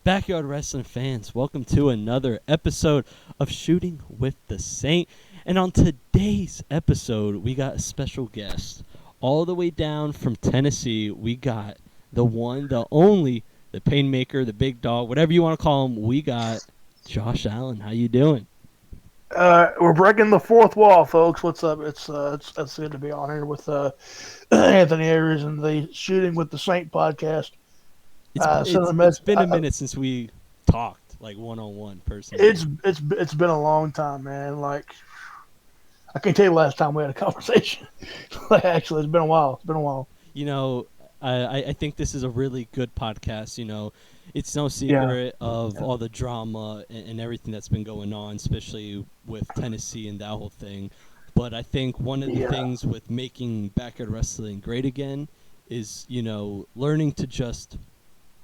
Backyard Wrestling fans, welcome to another episode of Shooting with the Saint. And on today's episode, we got a special guest. All the way down from Tennessee, we got the one, the only, the Painmaker, the big dog, whatever you want to call him. We got Josh Allen. How you doing? We're breaking the fourth wall, folks. What's up? It's good to be on here with Anthony Aries and the Shooting with the Saint podcast. It's Send it's a it's mess. been a minute since we talked like one-on-one personally. It's been a long time, man. Like I can't tell you the last time we had a conversation. Actually, it's been a while. It's been a while. You know, I think this is a really good podcast. You know, it's no Yeah, secret of all the drama and everything that's been going on, especially with Tennessee and that whole thing. But I think one of the yeah, things with making backyard wrestling great again is, learning to just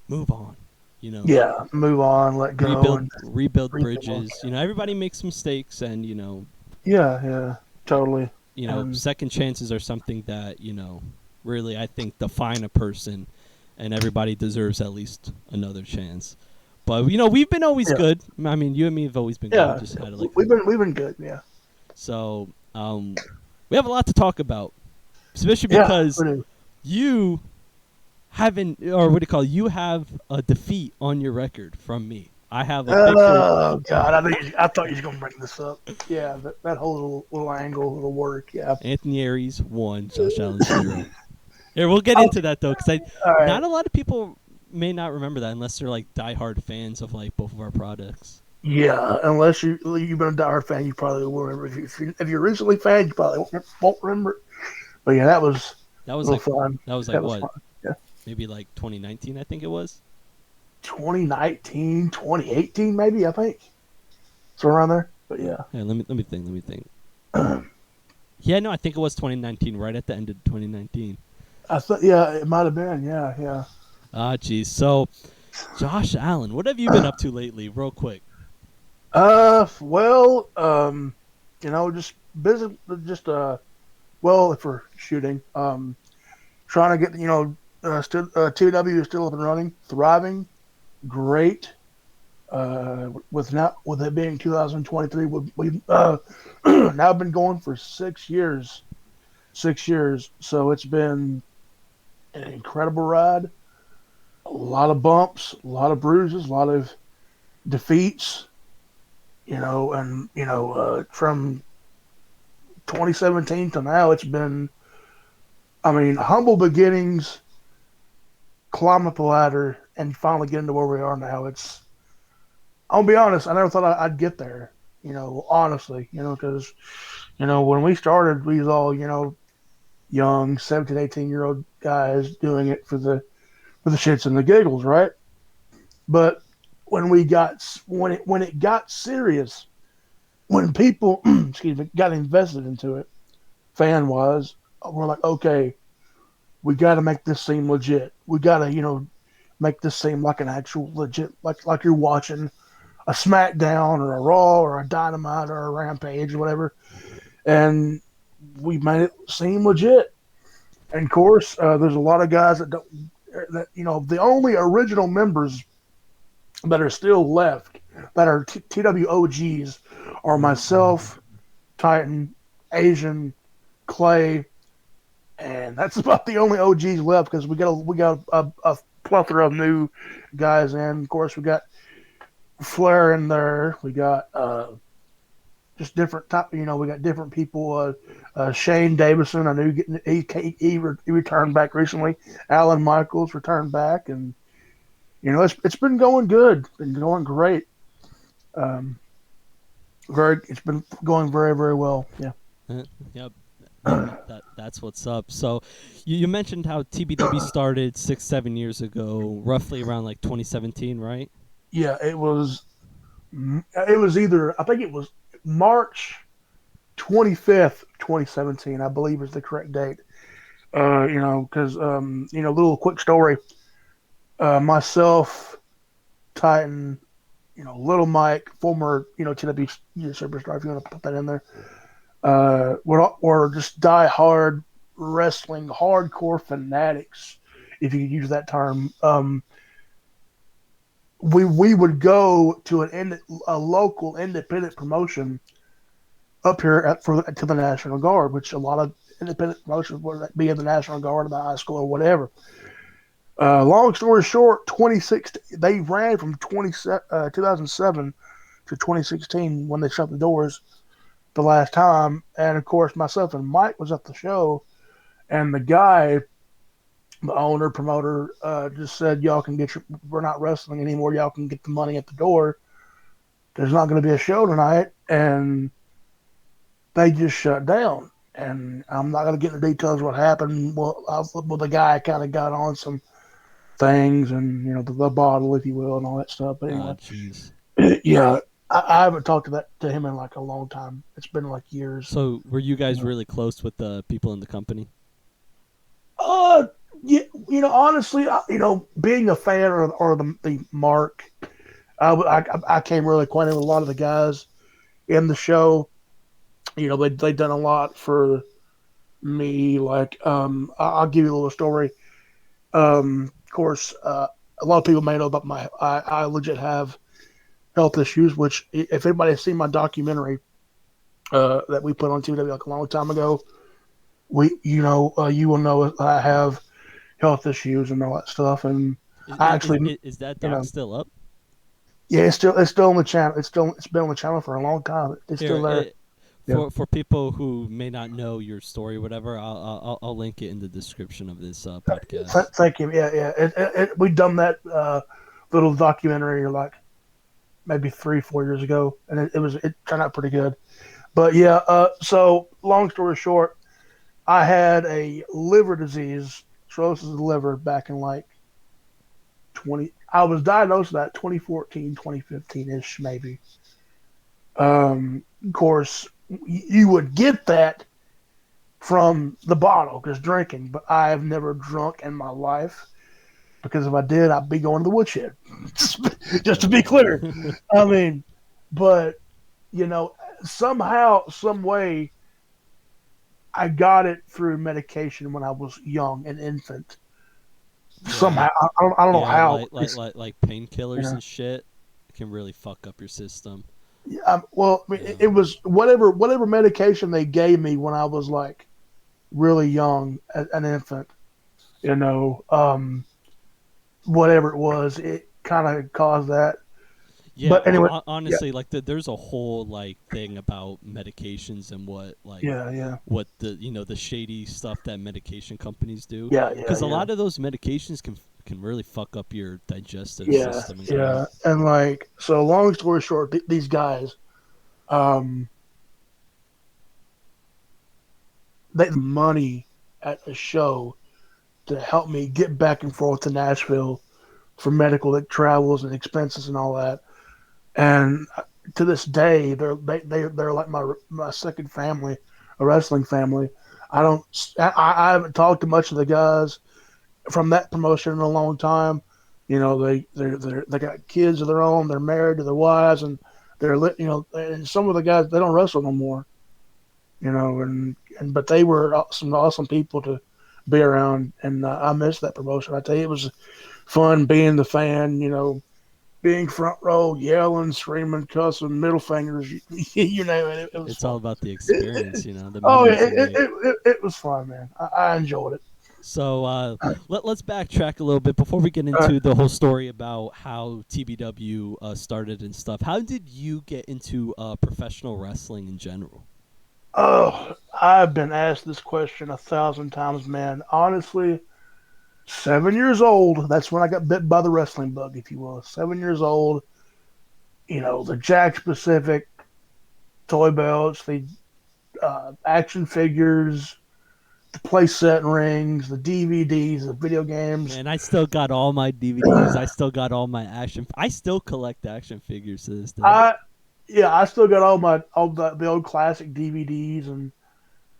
move on. You know, yeah. Move on, let go, rebuild and rebuild rebuild. bridges. You know, everybody makes mistakes, and Yeah, yeah, totally. And second chances are something that really I think define a person, and everybody deserves at least another chance. But we've been always yeah, good. I mean, you and me have always been good. yeah. Just had like We've been good. Yeah, so. We have a lot to talk about, especially yeah. because We do. you haven't, or what do you call it? You have a defeat on your record from me. I have a victory. Oh God! I thought you were gonna bring this up. Yeah, that whole little angle, little work. Yeah. Anthony Aries 1, Josh Allen 0. Here, we'll get Oh, into that though, because all right. not a lot of people may not remember that unless they're like diehard fans of like both of our products. Yeah, unless you've been a diehard fan, you probably will remember. If you're recently fan, you probably won't remember. But yeah, that was That a was little like fun. that was like That was what? fun. Yeah. Maybe like 2019, I think it was. 2019, 2018, maybe I think. So around there. But yeah. Yeah, let me think. Yeah, no, I think it was 2019, right at the end of 2019. I thought yeah, it might have been. Yeah, yeah. Ah, geez. So, Josh Allen, what have you been up to lately, real quick? Well, just busy, just well, if we're shooting, trying to get still TW is still up and running, thriving, great. With it being 2023, we've now been going for 6 years, 6 years. So it's been an incredible ride. A lot of bumps, a lot of bruises, a lot of defeats. From 2017 to now, it's been, I mean, humble beginnings, climb up the ladder, and finally get into where we are now. I'll be honest, I never thought I'd get there, honestly, because, when we started, we was all, young 17, 18-year-old guys doing it for the shits and the giggles, right? But when it got serious, when people, excuse me, got invested into it, fan wise, we're like, okay, we got to make this seem legit. We got to, make this seem like an actual legit, like you're watching a SmackDown or a Raw or a Dynamite or a Rampage or whatever, and we made it seem legit. And of course, there's a lot of guys that don't, that the only original members that are still left that are TWOGs are myself, Titan, Asian, Clay, and that's about the only OGs left because we got a plethora of new guys in. Of course, we got Flair in there. We got just different type. We got different people. Shane Davison, I knew he returned back recently. Alan Michaels returned back, and it's been going good. Been going great. Um, it's been going very very well. Yeah. Yep. That's what's up. So, you mentioned how TBW started 6-7 years ago, roughly around like 2017, right? Yeah, it was either I think it was March 25th, 2017, I believe is the correct date. Because little quick story. Myself, Titan, Little Mike, former TW superstar, if you want to put that in there. Or just die hard wrestling hardcore fanatics, if you could use that term. we would go to a local independent promotion up here to the National Guard, which a lot of independent promotions would be in the National Guard, or the high school, or whatever. Long story short, 2016 they ran from 2007 to 2016 when they shut the doors the last time, and of course myself and Mike was at the show, and the guy, the owner promoter, just said, "Y'all can we're not wrestling anymore. Y'all can get the money at the door. There's not going to be a show tonight," and they just shut down. And I'm not going to get into details of what happened. Well, the guy kind of got on some things, and the bottle, if you will, and all that stuff. But Ah, anyway, jeez. yeah, I haven't talked to him in like a long time. It's been like years. So were you You guys know. really close with the people in the company? Uh, yeah, honestly, being a fan or the mark, I came really acquainted with a lot of the guys in the show. They done a lot for me. Like, I'll give you a little story. Of course, a lot of people may know about I legit have health issues. Which, if anybody has seen my documentary that we put on TV like a long time ago, you will know I have health issues and all that stuff. And Is, I is, actually, is that you doc know, still up? yeah, it's still on the channel. It's been on the channel for a long time. It's still Here, there. Yeah. for people who may not know your story, or whatever, I'll link it in the description of this podcast. Thank you. Yeah, yeah. We done that little documentary like maybe 3 4 years ago, and it turned out pretty good. But yeah, so long story short, I had a liver disease, cirrhosis of the liver, back in like 20. I was diagnosed with that 2014, 2015 ish, maybe. Of course, you would get that from the bottle because drinking, but I have never drunk in my life because if I did, I'd be going to the woodshed. Just to be clear, I mean, but you know, somehow, some way, I got it through medication when I was young, an infant. Yeah, Somehow, I don't know yeah, how. like You painkillers know, and shit can really fuck up your system. well, I mean, Yeah. it was whatever medication they gave me when I was like really young, an infant. Whatever it was, it kind of caused that. Yeah, But anyway, yeah, honestly, like there's a whole like thing about medications and what like yeah, yeah, what the shady stuff that medication companies do, yeah, yeah, because a yeah, lot of those medications can really fuck up your digestive yeah, system and gut. yeah. And like, so long story short, these guys, um, they money at the show to help me get back and forth to Nashville for medical like, travels and expenses and all that. And to this day, they're like my second family, a wrestling family. I don't I haven't talked to much of the guys from that promotion in a long time. They got kids of their own. They're married to their wives, and and some of the guys they don't wrestle no more. But they were some awesome people to be around, and I miss that promotion. I tell you, it was fun being the fan. Being front row, yelling, screaming, cussing, middle fingers, you name it. It was It's fun. all about the experience, the Oh, memories you make. it was fun, man. I enjoyed it. So let's backtrack a little bit before we get Uh, into the whole story about how TBW started and stuff. How did you get into professional wrestling in general? I've been asked this question 1,000 times, man. Honestly, 7 years old. That's when I got bit by the wrestling bug, if you will. 7 years old. The Jack Pacific toy belts, the action figures, the playset rings, the DVDs, the video games. Man, I still got all my DVDs. I still got all my action. I still collect action figures to this day. I Yeah, I still got all the old classic DVDs, and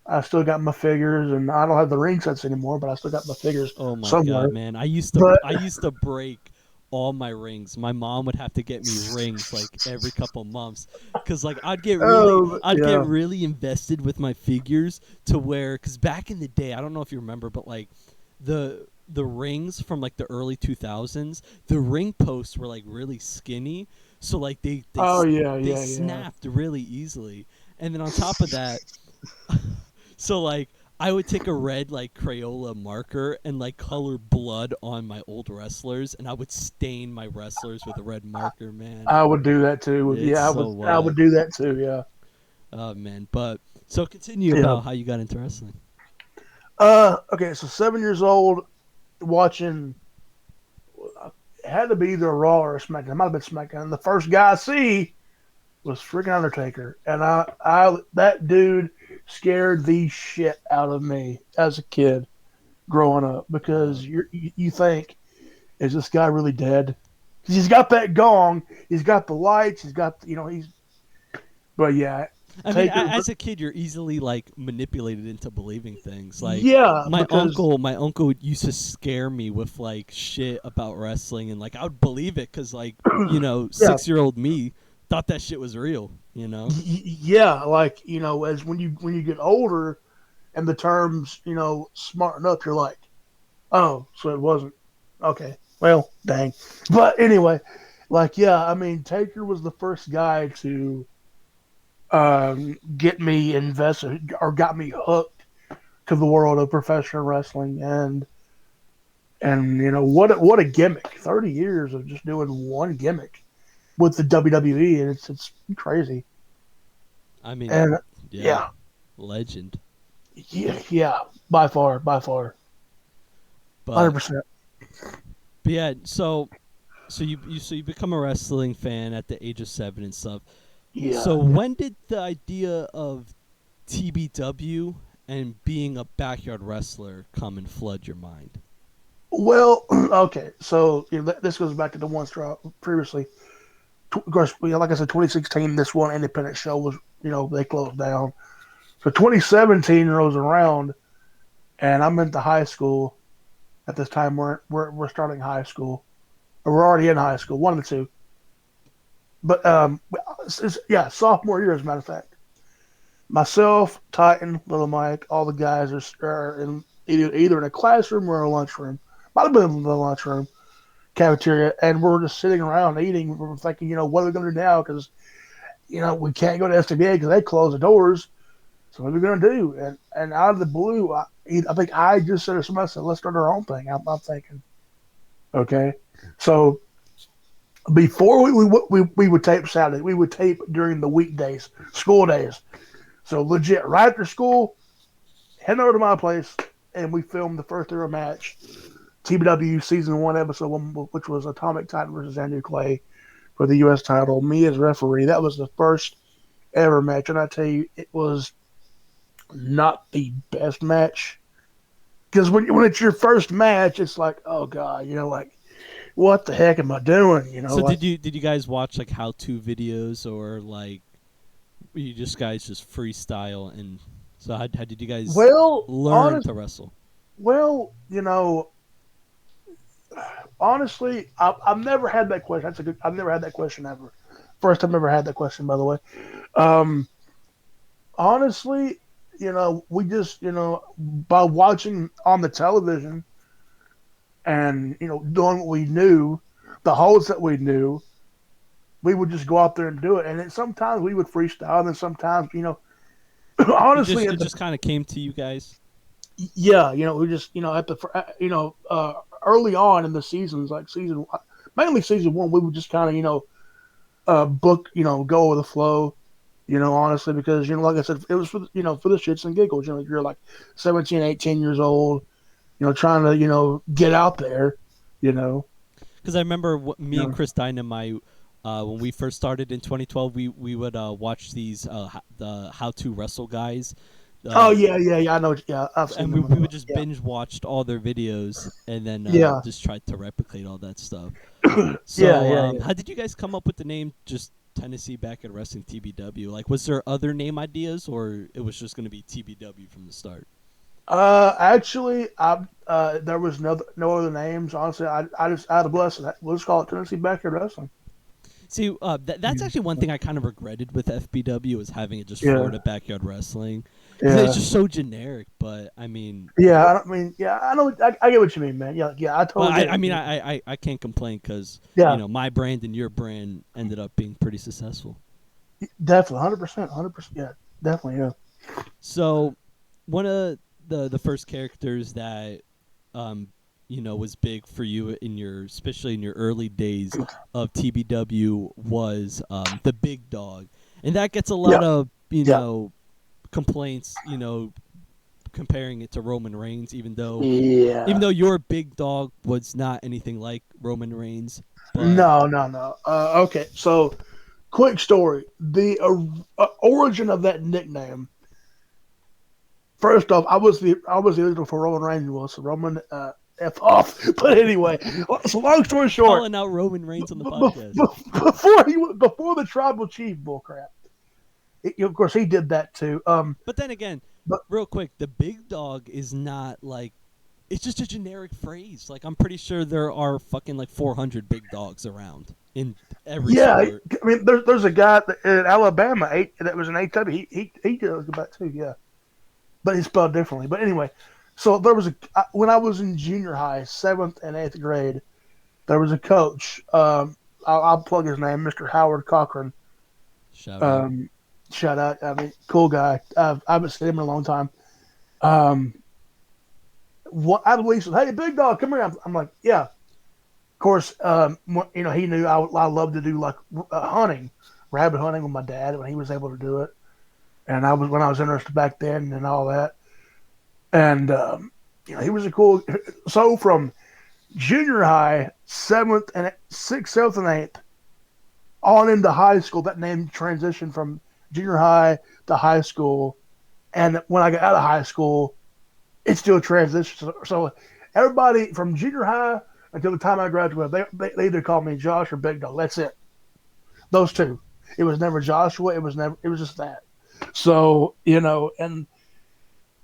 I still got my figures, and I don't have the ring sets anymore, but I still got my figures Oh my somewhere. god, man! But I used to break all my rings. My mom would have to get me rings like every couple months because like I'd get yeah, really invested with my figures to where because back in the day, I don't know if you remember, but like the the rings from like the early 2000s, the ring posts were like really skinny, so like Oh yeah, they yeah, yeah. snapped really easily. And then on top of that, so like I would take a red like Crayola marker and like color blood on my old wrestlers, and I would stain my wrestlers with a red marker. Man, I would do that too. it's Yeah, so I would wild. do that too. Yeah. Oh man, but so continue Yeah. about how you got into wrestling. Okay, so 7 years old, watching. It had to be either a Raw or a SmackDown. It might have been SmackDown. And the first guy I see was freaking Undertaker, and that dude scared the shit out of me as a kid growing up Uh, because you think, is this guy really dead? Because he's got that gong, he's got the lights, he's got he's. But yeah, I mean, Taker. as a kid, you're easily like manipulated into believing things. Like Yeah, because my uncle used to scare me with like shit about wrestling, and like I would believe it because like yeah, 6-year-old me thought that shit was real. You know. yeah, like as when you get older and the terms smarten up, you're like, oh, so it wasn't. Okay. Well, dang. But anyway, like, yeah, I mean, Taker was the first guy to get me invested or got me hooked to the world of professional wrestling, and what a gimmick! 30 years of just doing one gimmick with the WWE, and it's crazy. I mean, And yeah, yeah, legend. yeah, yeah, by far, hundred But percent. but yeah, so you become a wrestling fan at the age of 7 and stuff. Yeah, So yeah. when did the idea of TBW and being a backyard wrestler come and flood your mind? Well, okay, so this goes back to the one straw previously. Of course, like I said, 2016, this one independent show was, they closed down. So 2017 rolls around, and I'm into high school at this time. We're starting high school, or we're already in high school, one of the two. But yeah, sophomore year, as a matter of fact. Myself, Titan, Little Mike, all the guys are in either in a classroom or a lunchroom. Might have been in the lunchroom cafeteria, and we're just sitting around eating. We're thinking, what are we going to do now? Because we can't go to SWA because they close the doors. So what are we going to do? And out of the blue, I think I just said to somebody, I said, let's start our own thing. I'm thinking, okay. So before we would tape Saturday, we would tape during the weekdays, school days. So legit, right after school, heading over to my place, and we filmed the first ever match, TBW Season 1, Episode 1, which was Atomic Titan versus Andrew Clay for the U.S. title. Me as referee. That was the first ever match, and I tell you, it was not the best match. Because when it's your first match, it's like, oh god, like what the heck am I doing? So Like did you guys watch like how to videos, or like you just guys just freestyle? And so how did you guys well, learn to wrestle? well, honestly, I've never had that question. I've never had that question ever. First time I've ever had that question, by the way. Um, honestly, we just, by watching on the television and, doing what we knew, the holds that we knew, we would just go out there and do it. And then sometimes we would freestyle, and then sometimes, It honestly, just at it the, just kind of came to you guys. yeah, we just, at the, early on in the seasons, like mainly season 1, we would just kind of, book, go with the flow, honestly, because, like I said, it was for the shits and giggles. You're like 17, 18 years old, trying to, get out there, you know, Because I remember you me and know. Chris Dynamite, when we first started in 2012, we would watch these the how to wrestle guys, Oh uh, yeah, yeah, yeah. I know. Yeah, I've seen and them. we would just Yeah, binge watched all their videos, and then yeah, just tried to replicate all that stuff. yeah, So yeah, yeah. how did you guys come up with the name just Tennessee Backyard Wrestling TBW? Like, was there other name ideas, or it was just going to be TBW from the start? Actually, there was no other names. Honestly, I just out of blessing. We'll just call it Tennessee Backyard Wrestling. See, that's actually one thing I kind of regretted with FBW, is having it just Yeah. Florida Backyard Wrestling. because it's Yeah. just so generic. But I mean, Yeah, I mean, yeah, I know, I get what you mean, man. Yeah, yeah, I but totally get I it. mean, I can't complain because Yeah, my brand and your brand ended up being pretty successful. definitely, 100%, 100%. Yeah, definitely, yeah. So one of the first characters that um was big for you in your especially in your early days of TBW was the big dog, and that gets a Yeah, lot of yeah, complaints, comparing it to Roman Reigns, even yeah. though your big dog was not anything like Roman Reigns, but No, no, no. Okay, so quick story: the origin of that nickname. First off, I was the original for Roman Reigns was so Roman f off. But anyway, so long story short, calling out Roman Reigns on the b- b- podcast. before the tribal chief bullcrap, of course he did that too. But then again, But real quick, the big dog is not like it's just a generic phrase. Like I'm pretty sure there are fucking like 400 big dogs around in every yeah, sport. I mean, there's a guy in Alabama that was an AW. He did that too. Yeah, but he's spelled differently. But anyway, so there was when I was in junior high, 7th and 8th grade, there was a coach. I'll plug his name, Mr. Howard Cochran. Shout out. Um, Shout out. I mean, cool guy. I haven't seen him in a long time. Um, I believe said, "Hey, big dog, come here." I'm like, "Yeah." Of course, he knew I loved to do like hunting, rabbit hunting with my dad when he was able to do it, and I was interested back then and all that. And he was a cool. So from junior high, 7th and 8th, on into high school, that name transitioned from junior high to high school. And when I got out of high school, it still transitioned. So everybody from junior high until the time I graduated, they either called me Josh or Big Dog. That's it. Those two. It was never Joshua. It was just that. So, and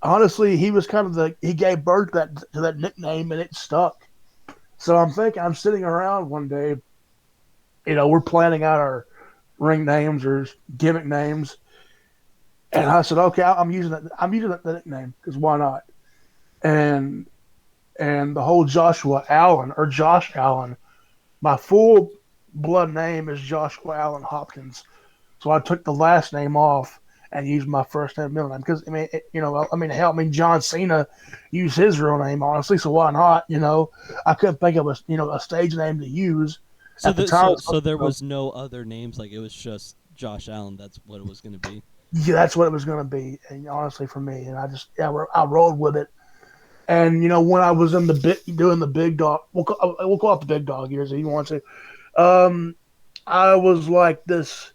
honestly, he was kind of he gave birth to that nickname and it stuck. So I'm sitting around one day, we're planning out our ring names or gimmick names. And I said, okay, I'm using that nickname because why not? And the whole Joshua Allen or Josh Allen, my full blood name is Joshua Allen Hopkins. So I took the last name off and used my first name, middle name. Because hell, John Cena used his real name honestly, so why not? I couldn't think of a stage name to use So at the the, time. so there was no other names. Like it was just Josh Allen. That's what it was going to be. Yeah, that's what it was going to be, and honestly for me, and I rolled with it. And when I was in doing the big dog, we'll call it the big dog years if you want to. Um, I was like this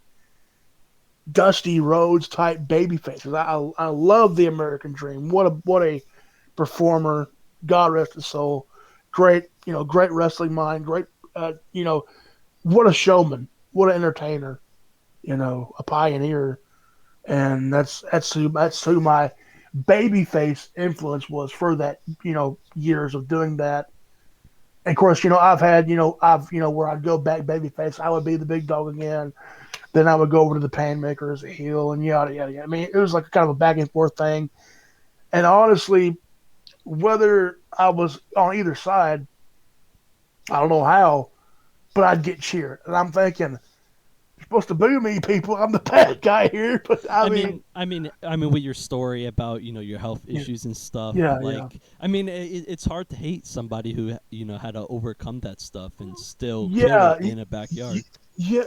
Dusty Rhodes type baby face. I love the American Dream. What a performer. God rest his soul. Great, great wrestling mind. Great, what a showman. What an entertainer. A pioneer. And that's who my baby face influence was for that, years of doing that. And of course, where I'd go back baby face, I would be the big dog again. Then I would go over to the Painmaker as a heel and yada, yada, yada. I mean, it was like kind of a back and forth thing. And honestly, whether I was on either side, I don't know how, but I'd get cheered. And I'm thinking, you're supposed to boo me, people. I'm the bad guy here. But I I mean, mean, with your story about your health yeah, issues and stuff, yeah. like it's hard to hate somebody who had to overcome that stuff and still kill Yeah, it in a backyard. yeah.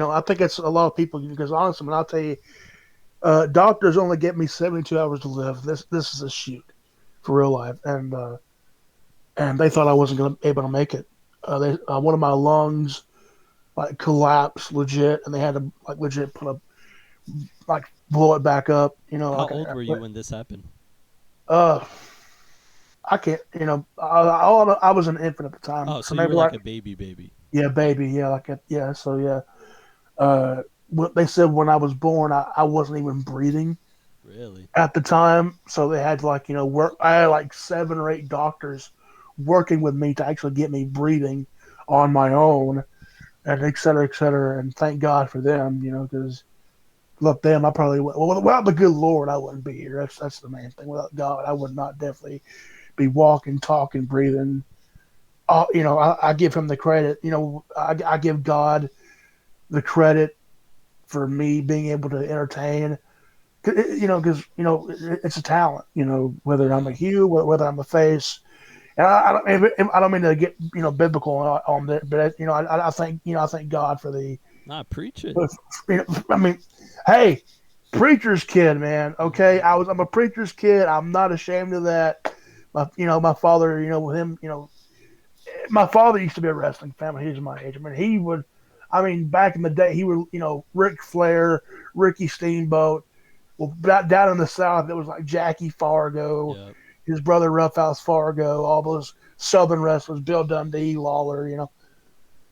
I think it's a lot of people because honestly, man, I'll tell you, doctors only get me 72 hours to live. This is a shoot for real life, and they thought I wasn't gonna be able to make it. One of my lungs like collapsed legit, and they had to like legit put a like blow it back up. How Like old were you when this happened? uh, I can't. I was an infant at the time, Oh, so so you maybe were like like a baby. yeah, baby, yeah, yeah. So yeah. What they said when I was born, I wasn't even breathing Really? at the time, so they had to like work. I had like 7 or 8 doctors working with me to actually get me breathing on my own, and et cetera, et cetera. And thank God for them, because Without them, I probably would. Well, without the good Lord, I wouldn't be here. That's the main thing. Without God, I would not definitely be walking, talking, breathing. I give him the credit. I give God the credit for me being able to entertain. Because it's a talent. Whether I'm a Yeah. hue, whether I'm a face, and I don't mean to get biblical on that, but I thank God for the. Not preach it. For, I mean, hey, preacher's kid, man. Okay, I'm a preacher's kid. I'm not ashamed of that. My father, with him, my father used to be a wrestling fan when he was my age. I mean, he would. I mean, back in the day, he would, Ric Flair, Ricky Steamboat. Well, down in the South, it was like Jackie Fargo, Yep. his brother Roughhouse Fargo, all those Southern wrestlers, Bill Dundee, Lawler.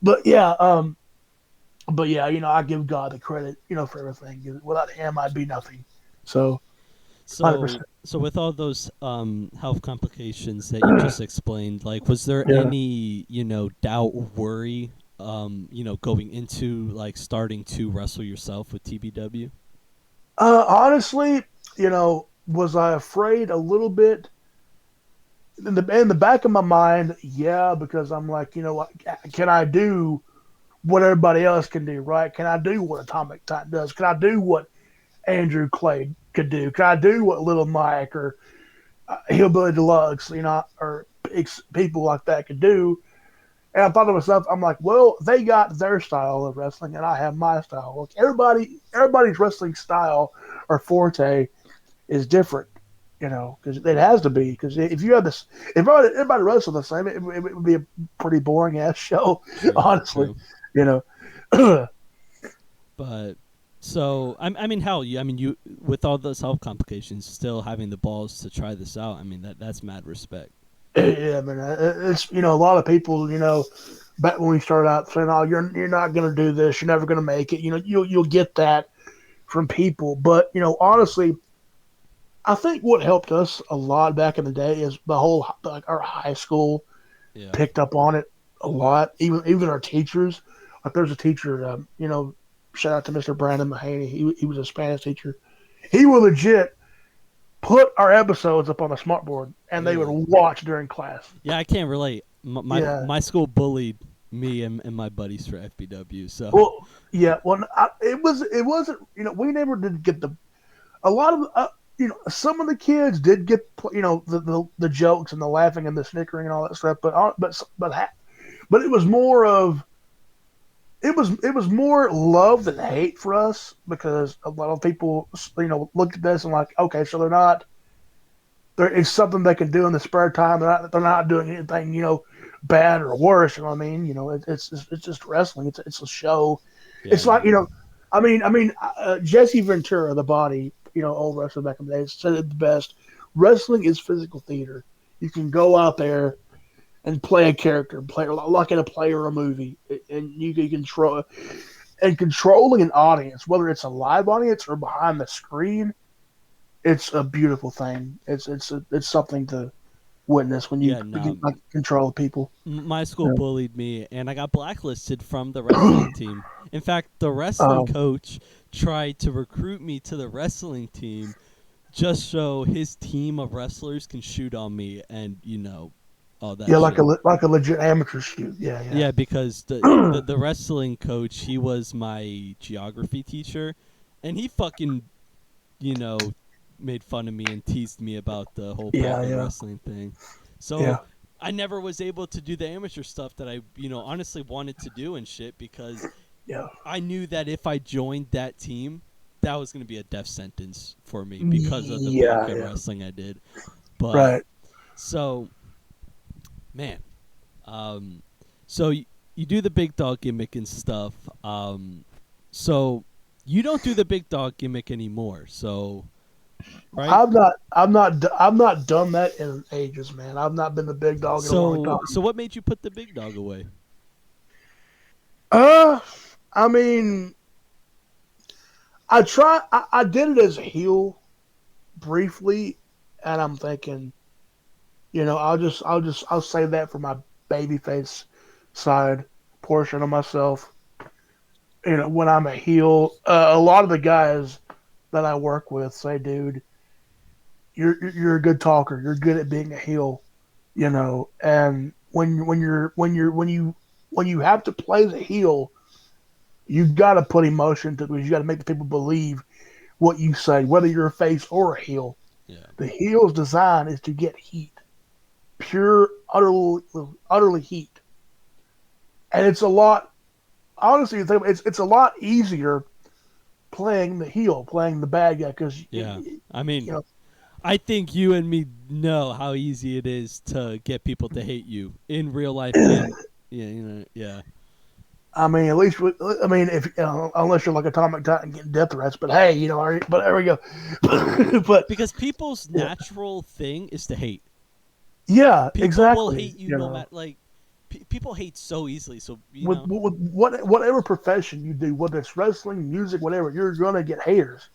But yeah, I give God the credit, for everything. Without him, I'd be nothing. So, 100 So, percent. so with all those health complications that you just explained, like, was there Yeah. any, doubt or worry, going into like starting to wrestle yourself with TBW? Honestly, was I afraid a little bit? In the back of my mind, yeah, because I'm like, what can I do what everybody else can do, right? Can I do what Atomic Titan does? Can I do what Andrew Clay could do? Can I do what Little Mike or Hillbilly Deluxe, or people like that could do? And I thought to myself, I'm like, well, they got their style of wrestling, and I have my style. Look, everybody's wrestling style or forte is different, because it has to be. Because if you have this, if everybody wrestled the same, it would be a pretty boring ass show, True, honestly. true. You know, But so I mean, hell, you with all those health complications, still having the balls to try this out. I mean, that's mad respect. yeah, I mean, it's a lot of people, back when we started out saying, "Oh, you're not going to do this. You're never going to make it." You'll get that from people, but honestly, I think what helped us a lot back in the day is the whole like our high school Yeah. picked up on it a lot. Even our teachers, like there's a teacher, shout out to Mr. Brandon Mahaney. He was a Spanish teacher. He would legit put our episodes up on the smartboard, and they would Really? watch during class. Yeah, I can't relate. Yeah. My school bullied me and my buddies for FBW. So Well, yeah. Well, it wasn't. We never did get the a lot of some of the kids did get the jokes and the laughing and the snickering and all that stuff, but it was more of it was more love than hate for us because a lot of people looked at this and like, okay, so it's something they can do in the spare time. They're not doing anything bad or worse. You know what I mean? It's just wrestling. It's a show. yeah, It's like no. Jesse Ventura, the Body, old wrestler back in the day, said it the best. Wrestling is physical theater. You can go out there and play a character, play like in a play or a movie, and you can controlling an audience, whether it's a live audience or behind the screen. It's a beautiful thing. It's something to witness when you Yeah, can no. like control people. My school Yeah. bullied me, and I got blacklisted from the wrestling team. In fact, the wrestling um, coach tried to recruit me to the wrestling team just so his team of wrestlers can shoot on me and all that yeah, like a shit. like a legit amateur shoot. Yeah, Yeah, because yeah. the wrestling coach, he was my geography teacher, and he fucking you know made fun of me and teased me about the whole Yeah, public yeah, wrestling thing. So yeah, I never was able to do the amateur stuff that I honestly wanted to do and shit because yeah. I knew that if I joined that team, that was going to be a death sentence for me because of the Yeah, backyard yeah. wrestling I did. But Right. so, man, um, so you do the big dog gimmick and stuff. So you don't do the big dog gimmick anymore. So right. I've not done that in ages, man. I've not been the big dog in a long So time. so what made you put the big dog away? Uh, I mean, I did it as a heel briefly, and I'm thinking, I'll save that for my babyface side portion of myself. when I'm a heel, a lot of the guys that I work with say, "Dude, you're a good talker. You're good at being a heel." And when you have to play the heel, you got to put emotion to it. You got to make the people believe what you say, whether you're a face or a heel. Yeah. The heel's design is to get heat, pure, utterly heat, and it's a lot. Honestly, it's a lot easier playing the heel, playing the bad guy, because Yeah. you I mean, know. I think you and me know how easy it is to get people to hate you in real life and yeah. I mean, at least I mean, if unless you're like Atomic Titan getting death threats, but hey, but there we go. But Because people's yeah, natural thing is to hate. yeah, People will exactly. hate you no matter like people hate so easily, so With whatever profession you do, whether it's wrestling, music, whatever, you're gonna get haters.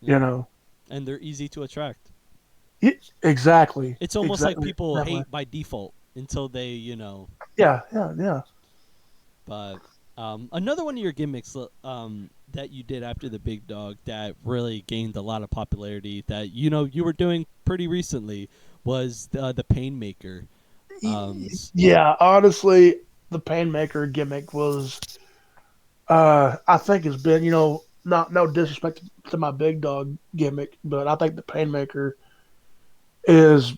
You yeah. know, And they're easy to attract. exactly, It's almost like exactly, people exactly. hate by default until Yeah, yeah, yeah. but another one of your gimmicks that you did after the big dog that really gained a lot of popularity that you were doing pretty recently was the Painmaker. Yeah, honestly, the Painmaker gimmick was, I think has been, not no disrespect to my big dog gimmick, but I think the Painmaker is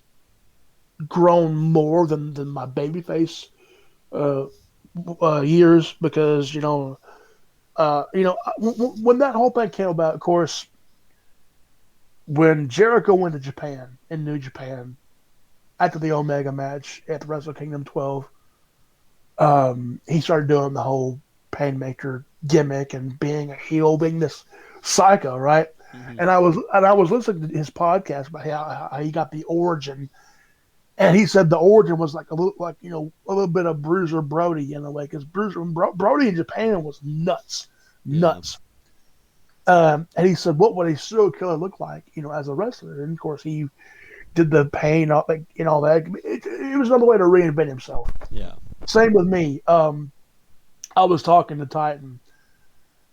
grown more than my babyface uh, years, because when that whole thing came about, of course, when Jericho went to Japan in New Japan after the Omega match at the Wrestle Kingdom 12, he started doing the whole Painmaker gimmick and being a heel, being this psycho, right? Mm-hmm. And I was listening to his podcast about how he got the origin, and he said the origin was like a little bit of Bruiser Brody in a way, because Brody in Japan was nuts, Yeah. nuts. And he said, what would a serial killer look like, as a wrestler? And of course, he did the pain, all that. It was another way to reinvent himself. Yeah. Same with me. I was talking to Titan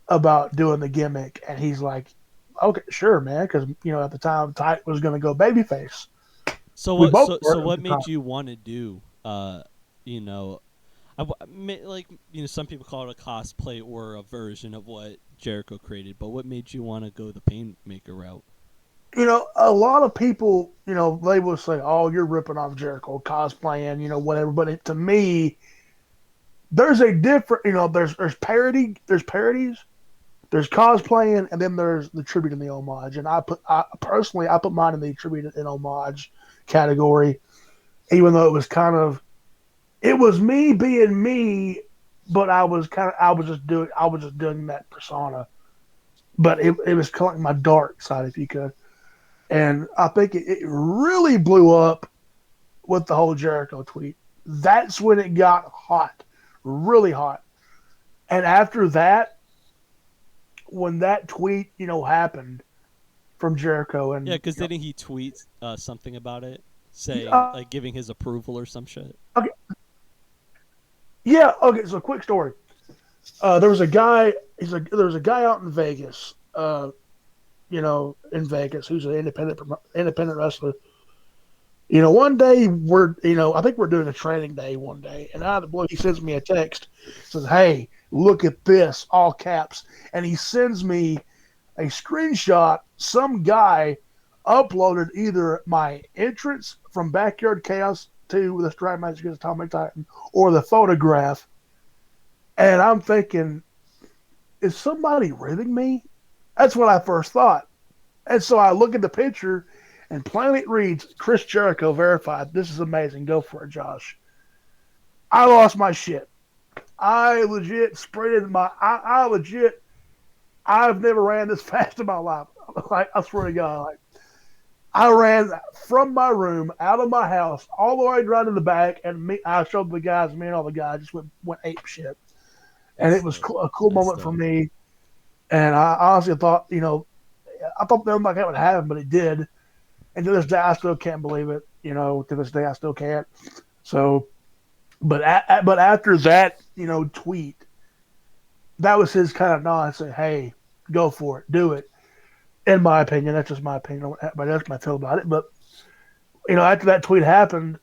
about doing the gimmick, and he's like, "Okay, sure, man," because at the time Titan was going to go babyface. So We what? both So were at what the time. made you want to do? You know, like some people call it a cosplay or a version of what Jericho created. But what made you want to go the Painmaker route? A lot of people, they will say, "Oh, you're ripping off Jericho, cosplaying, whatever." But to me, there's a different, there's parodies, there's cosplaying, and then there's the tribute and the homage. And I put mine in the tribute and homage category, even though it was me being me, but I was just doing that persona. But it was kind of like my dark side, if you could. And I think it really blew up with the whole Jericho tweet. That's when it got hot, really hot. And after that, when that tweet, happened from Jericho, Yeah, and because didn't he tweet something about it, saying uh, like giving his approval or some shit? okay, yeah, okay. So, quick story. There was a guy. There was a guy out in Vegas. In Vegas, who's an independent wrestler. One day I think we're doing a training day one day, and out of the blue, he sends me a text, says, "Hey, look at this," all caps, and he sends me a screenshot. Some guy uploaded either my entrance from Backyard Chaos to the Strike Match against Atomic Titan, or the photograph, and I'm thinking, is somebody ribbing me? That's what I first thought. And so I look at the picture, and plainly it reads, Chris Jericho verified. This is amazing. Go for it, Josh. I lost my shit. I legit sprinted I legit, I've never ran this fast in my life. Like, I swear to God, like, I ran from my room, out of my house, all the way down to the back, and I showed the guys, me and all the guys just went ape shit. And That's it was dope. a cool That's moment for dope. me. And I honestly thought, I thought nothing like that would happen, but it did. And to this day, I still can't believe it. To this day, I still can't. So, but after that, tweet, that was his kind of nod. I said, "Hey, go for it, do it." In my opinion, that's just my opinion. But that's my feel about it. But after that tweet happened,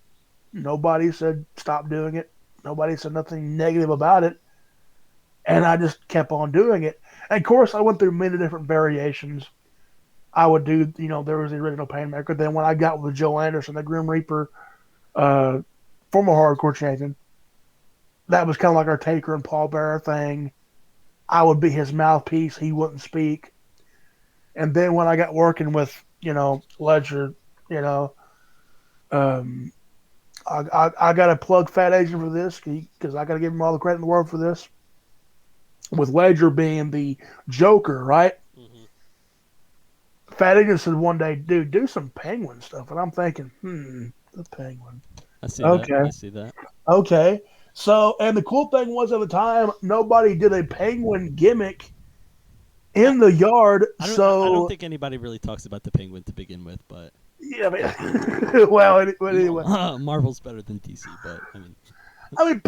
nobody said stop doing it. Nobody said nothing negative about it, and I just kept on doing it. And of course, I went through many different variations. I would do, there was the original Painmaker. Then when I got with Joe Anderson, the Grim Reaper, uh, former hardcore champion, that was kind of like our Taker and Paul Bearer thing. I would be his mouthpiece. He wouldn't speak. And then when I got working with, Ledger, you know, um, I got to plug Fat Asian for this because I got to give him all the credit in the world for this. With Ledger being the Joker, right? Hmm. Fat Asian said one day, dude, do some penguin stuff. And I'm thinking, the penguin. I see that. Okay. I see that. Okay. So, and the cool thing was at the time, nobody did a penguin gimmick I, in the yard. I don't So, think anybody really talks about the Penguin to begin with, but yeah, well, anyway, Marvel's better than DC. But I mean, I mean,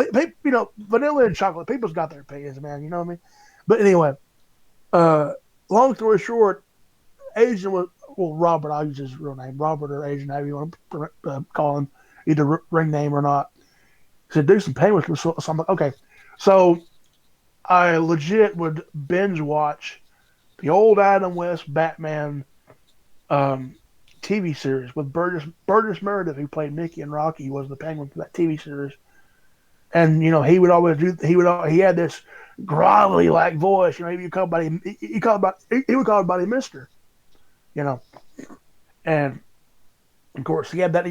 vanilla and chocolate, people's got their opinions, man. You know what I mean? But anyway, uh, long story short, Asian was, well, Robert, I'll use his real name, Robert or Asian, however you want to call him, either ring name or not. He said, do some penguins. So I'm like, okay. So I legit would binge watch the old Adam West Batman um, TV series with Burgess Meredith, who played Mickey and Rocky, was the Penguin for that TV series. And he would always he had this grovelly like voice. He would call everybody he would call everybody Mister. You know, and of course he had that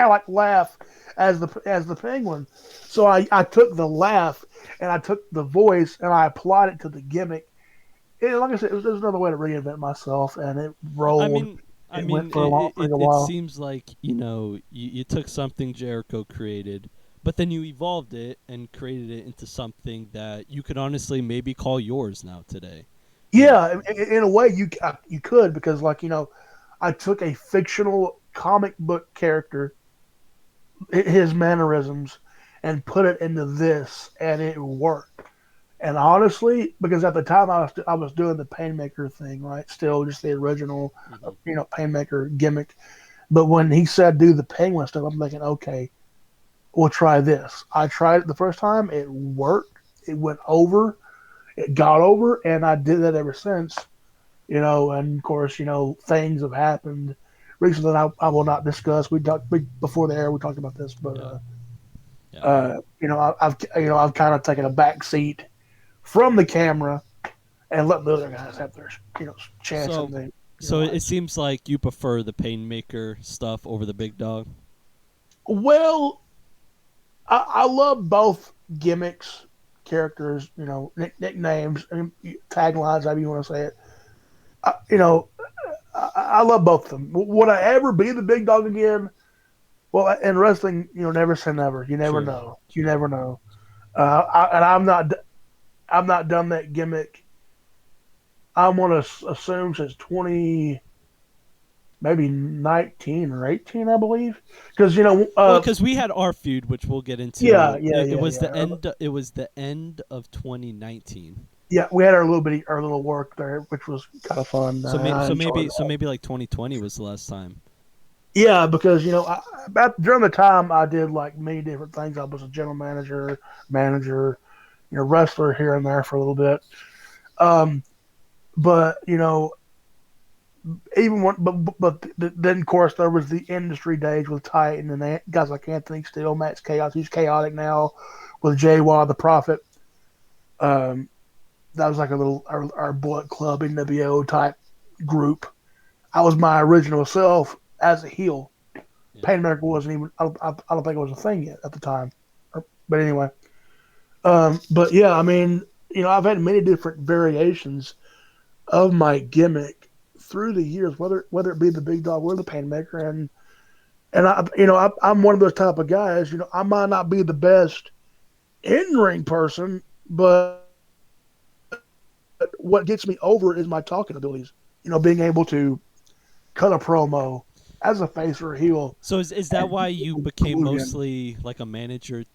like laugh as the Penguin. So I took the laugh and I took the voice and I applied it to the gimmick. And like I said, there's another way to reinvent myself, and it I rolled. mean, I It went mean, for a long, for a it while. seems like you took something Jericho created, but then you evolved it and created it into something that you could honestly maybe call yours now today. You know, Yeah, in a way you could because I took a fictional comic book character, his mannerisms, and put it into this, and it worked. And honestly, because at the time I was doing the Painmaker thing, right? Still just the original, hmm Painmaker gimmick. But when he said do the Penguin stuff, I'm thinking, okay, we'll try this. I tried it the first time, it worked, it went over, it got over, and I did that ever since. And of course, things have happened recently that I will not discuss. Before the air. We talked about this, but yeah, yeah. I've kind of taken a back seat from the camera and letting the other guys have their chance So, in the it lights. seems like you prefer the Painmaker stuff over the Big Dog. Well, I love both gimmicks, characters, nicknames, taglines, however you want to say it. I, you know, I love both of them. Would I ever be the big dog again? Well, in wrestling, never say never. You never True, know. You true. never know. And I'm not done that gimmick. I'm gonna assume since 20, maybe 19 or 18, I believe. Because Well, because we had our feud, which we'll get yeah, into. yeah, It yeah, was the yeah, end. It was the end of 2019. yeah. We had our little work there, which was kind of fun. I enjoyed So that. maybe like 2020 was the last time. Yeah, because during the time I did like many different things. I was a general manager, wrestler here and there for a little bit. Um, but even when, but then of course there was the industry days with Titan and guys like Anthony Steele, Max Chaos, who's chaotic now, with JY the Prophet. Um, that was like a little our Bullet Club NWO type group. I was my original self as a heel. Yeah. Painmaker wasn't even. I don't think it was a thing yet at the time. But anyway, but yeah, I mean, I've had many different variations of my gimmick through the years, whether it be the big dog or the Painmaker, and I'm one of those type of guys. I might not be the best in ring person, but what gets me over is my talking abilities. Being able to cut a promo as a face or a heel So is and that why you became glue in. mostly like a manager,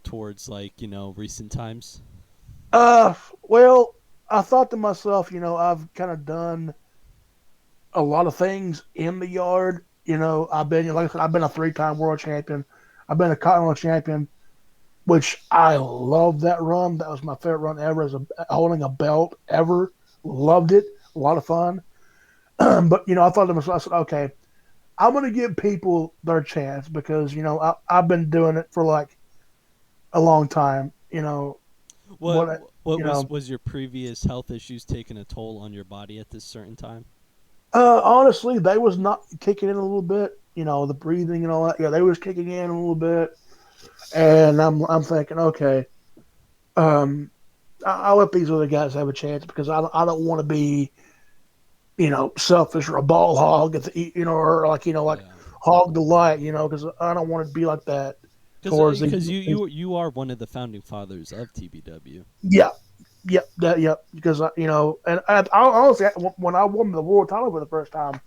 towards like recent times? Well, I thought to myself, I've kind of done a lot of things in the yard. I've been, like I said, I've been a three-time world champion. I've been a continental champion, which I love that run. That was my favorite run ever as holding a belt ever. Loved it. A lot of fun. But, I thought to myself, I said, okay, I'm going to give people their chance because, I've been doing it for like a long time. What What, what you was know, was your previous health issues taking a toll on your body at this certain time? honestly, they was not kicking in a little bit. The breathing and all that. Yeah, they was kicking in a little bit, and I'm thinking, okay, um, I'll let these other guys have a chance because I don't want to be selfish or a ball hog at the or like Yeah. hog the light, because I don't want to be like that towards Because these. you are one of the founding fathers of TBW. Yeah, yeah, because and I honestly, when I won the world title for the first time,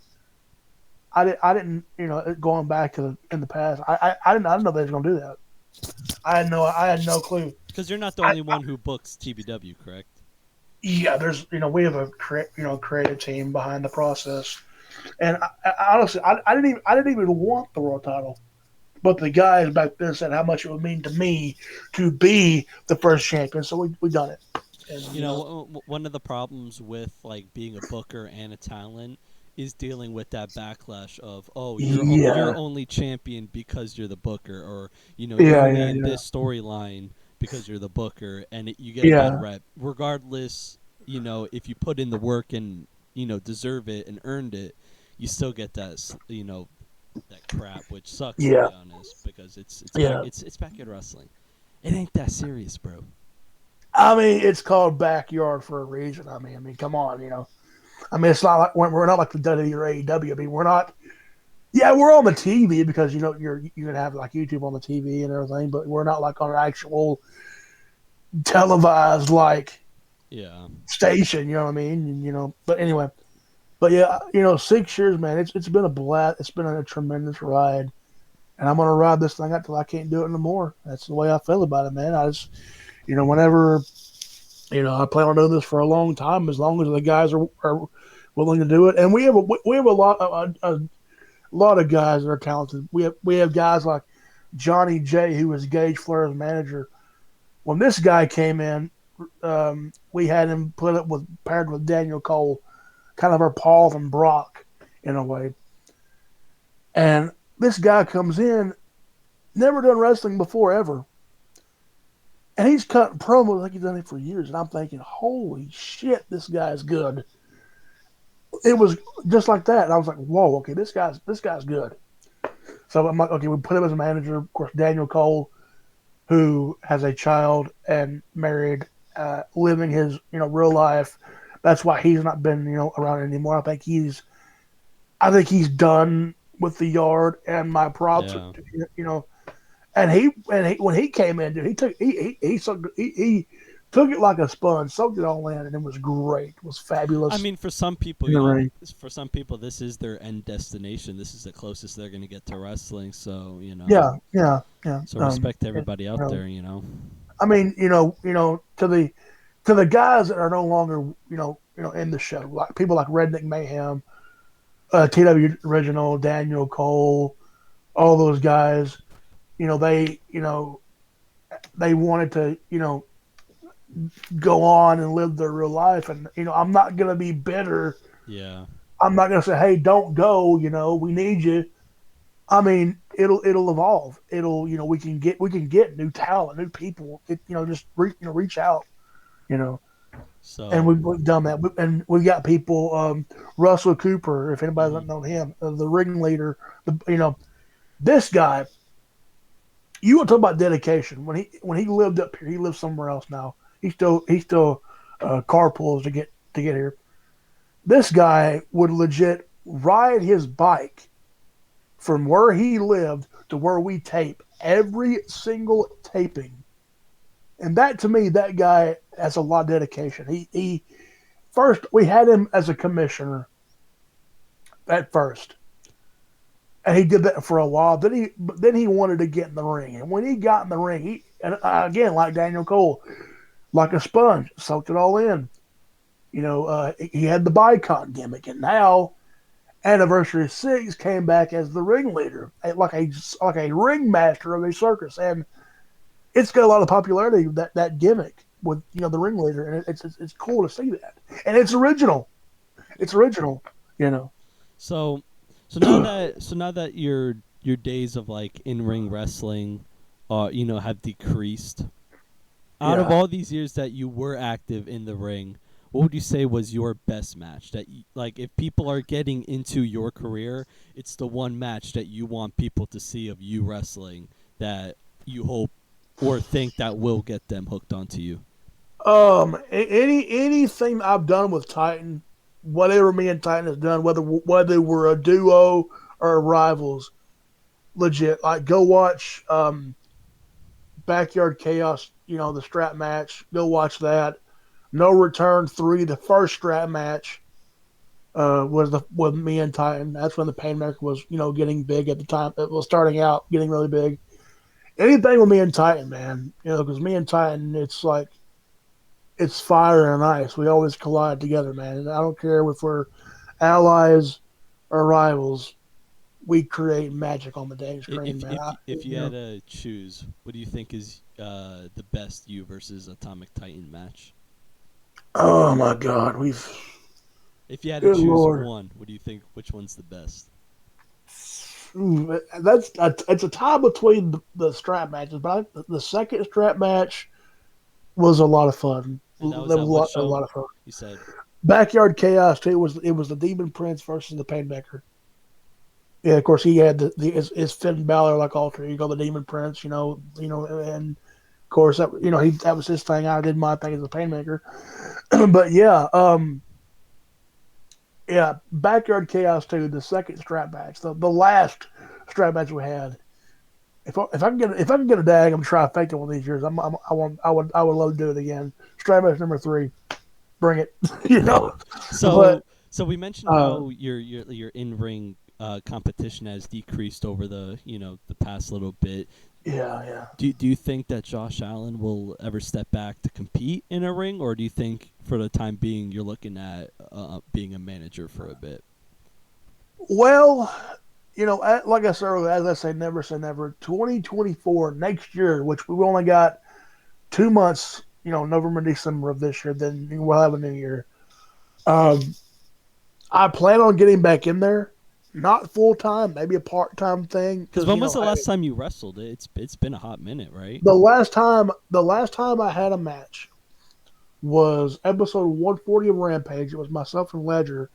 I didn't, going back to in the past, I didn't know they was gonna do that. I had no clue. Because you're not the I, only one who books TBW, correct? yeah, there's we have a creative team behind the process, and honestly, I didn't even want the world title, but the guys back then said how much it would mean to me to be the first champion, so we done it, and One of the problems with like being a booker and a talent is dealing with that backlash of, oh, you're yeah, only champion because you're the booker, or you're yeah, only yeah, in yeah, this storyline because you're the booker, and you get a bad yeah, rep regardless. If you put in the work and deserve it and earned it, you still get that crap, which sucks to yeah, be honest, because yeah. it's backyard wrestling. It ain't that serious, bro. I mean, it's called backyard for a reason. I mean, come on, I mean, it's not like we're not like the WWE or AEW. I mean, we're not. Yeah, we're on the TV because you can have like YouTube on the TV and everything, but we're not like on an actual televised like Yeah. station. You know what I mean? And, but anyway, but yeah, 6 years, man. It's been a blast. It's been a tremendous ride, and I'm gonna ride this thing out till I can't do it anymore. That's the way I feel about it, man. I just, whenever I plan on doing this for a long time, as long as the guys are willing to do it, and we have a lot of guys that are talented. We have guys like Johnny J, who was Gage Flair's manager. When this guy came in, we had him paired with Daniel Cole, kind of our Paul and Brock in a way. And this guy comes in, never done wrestling before ever, and he's cutting promos like he's done it for years. And I'm thinking, holy shit, this guy's good. It was just like that, and I was like, whoa, okay, this guy's good. So I'm like, okay, we put him as a manager. Of course, Daniel Cole, who has a child and married, living his real life. That's why he's not been around anymore. I think he's done with the yard. And my props, Yeah. you know. And he when he came in, dude, he took it like a sponge, soaked it all in, and it was great. It was I fabulous mean, for some people, in the ring. this is their end destination. This is the closest they're going to get to wrestling. So, Yeah, yeah, yeah. so respect to And, everybody you out know, there. I mean, to the guys that are no longer, in the show, like people like Redneck Mayhem, TW Original, Daniel Cole, all those guys, they wanted to, go on and live their real life, and I'm not gonna be bitter. Yeah. I'm not gonna say, hey, don't go. We need you. I mean, it'll evolve. We can get new talent, new people. Just reach out. You know, and So, we've done that. And we've got people, Russell Cooper, if anybody mhm. doesn't know him, the ringleader. This guy. You want to talk about dedication? When he lived up here, he lives somewhere else now. He still carpools to get here. This guy would legit ride his bike from where he lived to where we tape every single taping. And that to me, that guy has a lot of dedication. He first we had him as a commissioner at first, and he did that for a while. Then he wanted to get in the ring, and when he got in the ring, he and again like Daniel Cole, like a sponge, soaked it all in. He had the Bicon gimmick, and now Anniversary 6 came back as the ringleader, like a ringmaster of a circus, and it's got a lot of popularity, that gimmick with the ringleader, and it's cool to see that, and it's original. It's original, you know. So, so now that your days of like in ring wrestling, have decreased. Out of Yeah. all these years that you were active in the ring, what would you say was your best match? Like, if people are getting into your career, it's the one match that you want people to see of you wrestling that you hope or think that will get them hooked onto you. Anything I've done with Titan, whatever me and Titan has done, whether we're a duo or rivals, legit. Like, go watch Backyard Chaos, the strap match. Go watch that. No Return 3, the first strap match, was the with me and Titan. That's when the Painmaker was, getting big at the time. It was starting out, getting really big. Anything with me and Titan, man, because me and Titan, it's like it's fire and ice. We always collide together, man. And I don't care if we're allies or rivals. We create magic on the dang screen, If man. if if you had to choose, what do you think is the best you versus Atomic Titan match? Oh my God, we've If you had to good choose lord. one, what do you think? Which one's the best? It's a tie between the strap matches, but the second strap match was a lot of fun. That And that was was at what a show? lot of fun. You said. Backyard Chaos too was the Demon Prince versus the Painmaker. Yeah, of course he had his Finn Balor like alter ego, the Demon Prince. And of course that was his thing. I did my thing as a Painmaker. But yeah, Backyard Chaos too. The second strap match, the last strap match we had. If I can get a dag, I'm trying to fake it one of these years. I would love to do it again. Strap match number 3, bring it. you know, but So we mentioned uh, how your in ring competition has decreased over the past little bit. yeah, yeah. Do you think that Josh Allen will ever step back to compete in a ring, or do you think for the time being you're looking at being a manager for a bit? Well, like I said earlier, as I say never. 2024 next year, which we've only got 2 months. November, December of this year. Then we'll have a new year. Um, I plan on getting back in there, not full time, maybe a part time thing. Because Because when was the last time you wrestled? It's been a hot minute, right? the last time I had a match was episode 140 of Rampage. It was myself and Ledger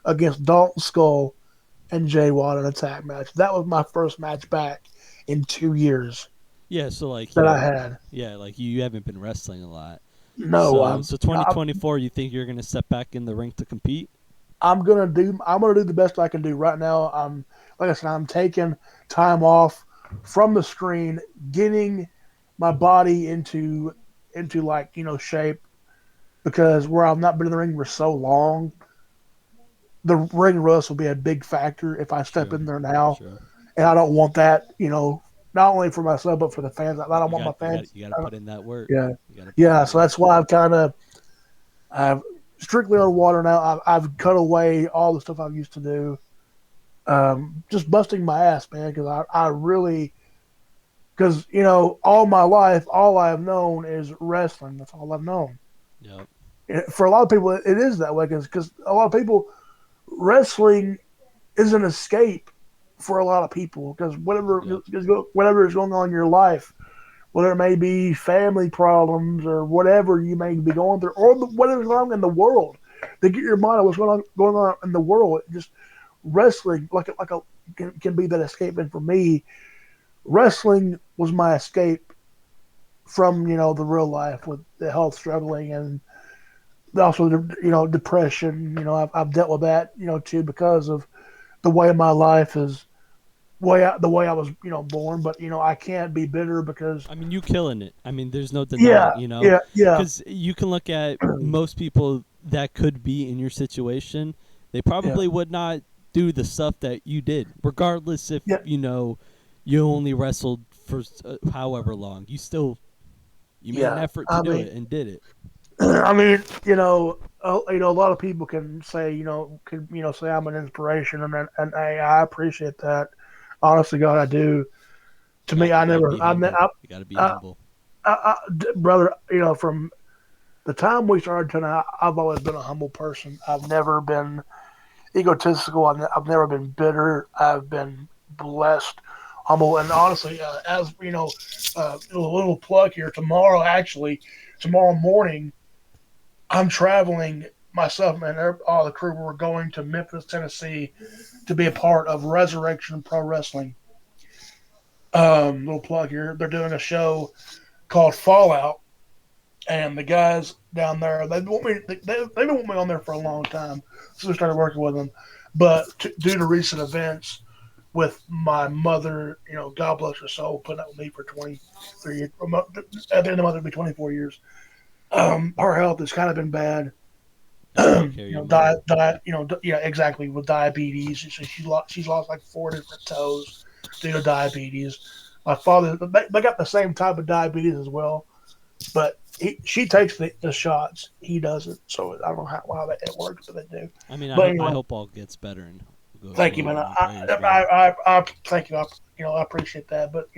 against Dalton Skull and Jay Watt, an attack match. That was my first match back in 2 years Yeah. So like that I had. you haven't been wrestling a lot. No, So 2024, you think you're gonna step back in the ring to compete? I'm gonna do the best I can do right now. Like I said, I'm taking time off from the screen, getting my body into like shape, because where I've not been in the ring for so long, the ring rust will be a big factor if I step True. in there now, True. and I don't want that. Not only for myself but for the fans. I don't You want my got you got fans. you got to put in that work. Yeah, You got to put in yeah. the So work. that's why I've strictly on water now. I've cut away all the stuff I used to do. Just busting my ass, man, because I really, because all my life, all I've known is wrestling. That's all I've known. Yep. For a lot of people, it is that way, because a lot of people, wrestling is an escape for a lot of people, because Yep. whatever is going on in your life, whether it may be family problems or whatever you may be going through, or whatever's going on in the world, to get your mind on what's going on in the world. Just wrestling, can be that escape. And for me, wrestling was my escape from the real life, with the health struggling, and also depression. I've dealt with that too, because of the way my life is, the way I was born. But I can't be bitter, because I mean, you killing it. I mean, there's no yeah, denying, yeah, yeah, because you can look at most people that could be in your situation. They yeah, probably would not do the stuff that you did, regardless if yeah, you only wrestled for however long. You still You made an Yeah, effort to I do mean, it and did it. I mean, a lot of people can say, say I'm an inspiration, and I appreciate that. Honestly, God, I do. To me, You I gotta never, be humble. You gotta be I, humble. brother, from the time we started to now, I've always been a humble person. I've never been egotistical. I've never been bitter. I've been blessed, humble, and honestly, as a little plug here. Tomorrow morning, I'm traveling myself and all the crew. We're going to Memphis, Tennessee, to be a part of Resurrection Pro Wrestling. Little plug here. They're doing a show called Fallout, and the guys down there they've been wanting me on there for a long time, so we started working with them. But due to recent events with my mother, God bless her soul, putting up with me for 23 years. At the end of the month, it'll be 24 years. Her health has kind of been bad. I'm sorry to hear your mother. Yeah, exactly, with diabetes. She's lost like 4 different toes due to diabetes. My father, they got the same type of diabetes as well, but she takes the shots. He doesn't. So I don't know how that it works, but they do. I mean, But I anyway, hope all gets better and goes thank you, well. man. You know, prayers, brother. I thank you. I appreciate that. But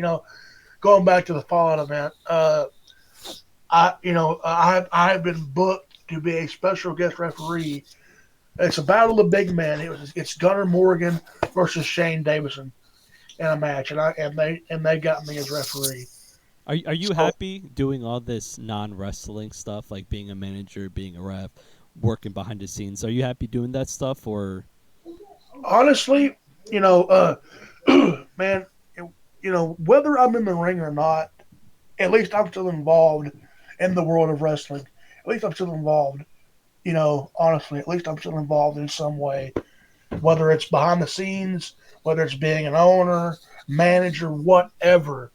going back to the Fallout event, I've been booked to be a special guest referee. It's a battle of big men. It's Gunnar Morgan versus Shane Davison in a match, and they got me as referee. Are you So happy doing all this non wrestling stuff, like being a manager, being a ref, working behind the scenes? Are you happy doing that stuff, or honestly, you know, uh, man, whether I'm in the ring or not, at least I'm still involved in the world of wrestling. At least I'm still involved. Honestly, at least I'm still involved in some way, whether it's behind the scenes, whether it's being an owner, manager, whatever.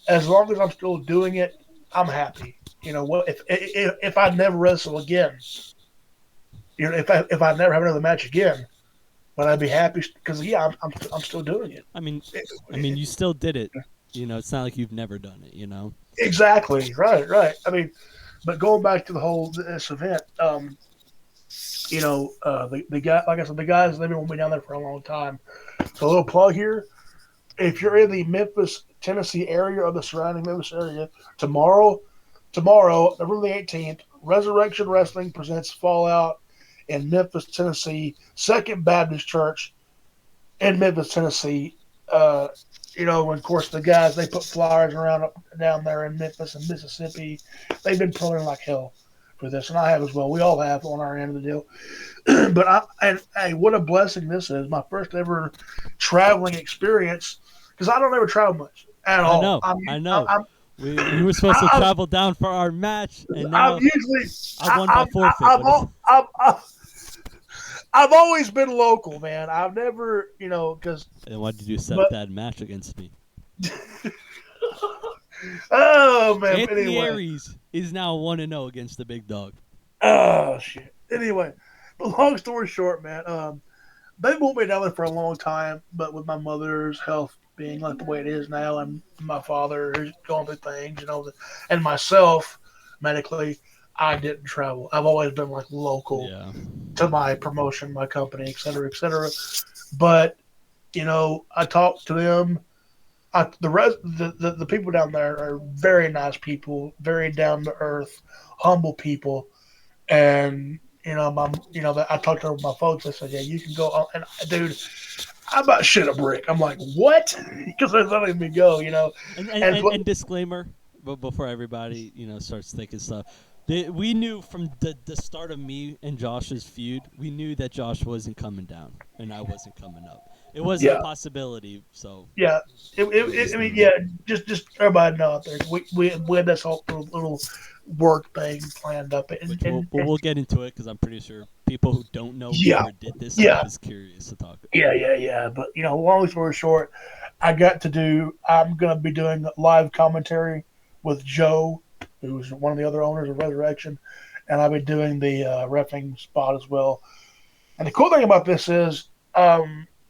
As long as I'm still doing it, I'm happy. What if I never wrestle again? If I never have another match again, but I'd be happy because I'm still doing it. I mean, you still did it. You know, it's not like you've never done it. You know. Exactly. Right. I mean, but going back to the whole this event, the guy, like I said, the guys they've been with me down there for a long time. So a little plug here: if you're in the Memphis, Tennessee area or the surrounding Memphis area, tomorrow, November the 18th, Resurrection Wrestling presents Fallout in Memphis, Tennessee, Second Baptist Church in Memphis, Tennessee. Uh, and of course the guys they put flyers around up down there in Memphis and Mississippi. They've been promoting like hell for this, and I have as well. We all have on our end of the deal. But hey, what a blessing this is! My first ever traveling experience because I don't ever travel much at I all. know. I know. We were supposed to I, travel down for our match, and I've now usually I won by forfeit. I've, But it's I've always been local, man. I've never, because and why did you set but that match against me? oh man. But Anthony anyway, Aries is now 1-0 against the big dog. oh shit. Anyway, but long story short, man. They won't be down there for a long time, but with my mother's health being like the way it is now, and my father is going through things, and myself medically, I didn't travel. I've always been like local Yeah. to my promotion, my company, et cetera, et cetera. But I talked to them. The people down there are very nice people, very down to earth, humble people, and I talked to my folks. I said, "Yeah, you can go." And dude, I about shit a brick. I'm like, "What?" Because they're letting me go, and And disclaimer, but before everybody starts thinking stuff, we knew from the start of me and Josh's feud, we knew that Josh wasn't coming down and I wasn't coming up. It wasn't a yeah, possibility, so yeah. we just I mean, knew it. yeah. Just everybody know out there. We had this whole little work thing planned up, and Which we'll get into it because I'm pretty sure people who don't know we yeah, ever did this stuff yeah, is curious to talk. yeah. But long story short, I'm gonna be doing live commentary with Joe, who's one of the other owners of Resurrection, and I'll be doing the reffing spot as well. And the cool thing about this is,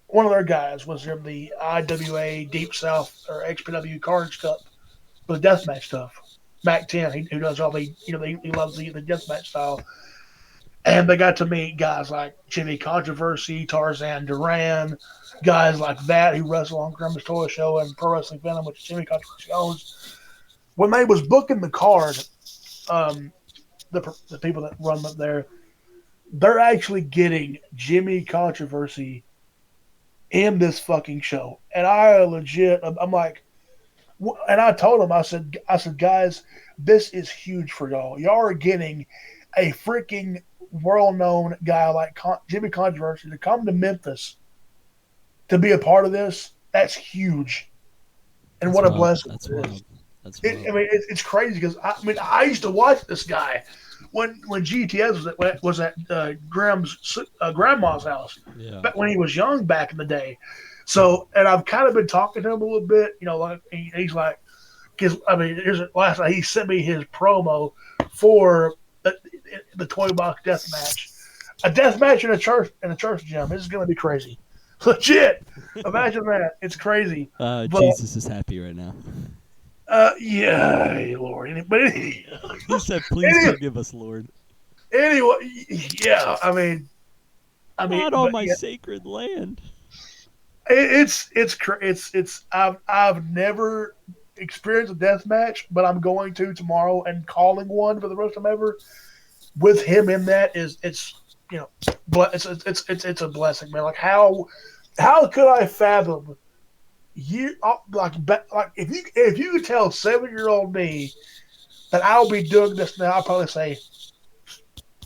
one of their guys was in the IWA Deep South or XPW Carnage Cup for the deathmatch stuff. Mac 10, who does all the he loves the deathmatch style. And they got to meet guys like Jimmy Controversy, Tarzan Duran, guys like that who wrestle on Grimm's Toy Show and Pro Wrestling Venom, which Jimmy Controversy owns. When they was booking the card, um, the people that run up there, they're actually getting Jimmy Controversy in this fucking show, and I legit, I'm like, and I told them, I said, guys, this is huge for y'all. Y'all are getting a freaking world-known guy like Jimmy Controversy to come to Memphis to be a part of this. That's huge, and That's what a wild. blessing That's it is. wild. That's wild. It's crazy because I used to watch this guy when GTS was at Graham's grandma's house, Yeah. but when he was young back in the day. So, and I've kind of been talking to him a little bit, like he's like, because here's last night he sent me his promo for the toy box death match, a death match in a church gym. This is gonna be crazy, legit. Imagine that. It's crazy, but Jesus is happy right now. yeah, Lord. But He said, "Please forgive us, Lord." anyway, yeah. Not on But my yeah, sacred land. it's. I've never experienced a death match, but I'm going to tomorrow and calling one for the first time ever with him in that it's it's a blessing, man. Like how could I fathom you like if you could tell 7-year-old me that I'll be doing this now, I'll probably say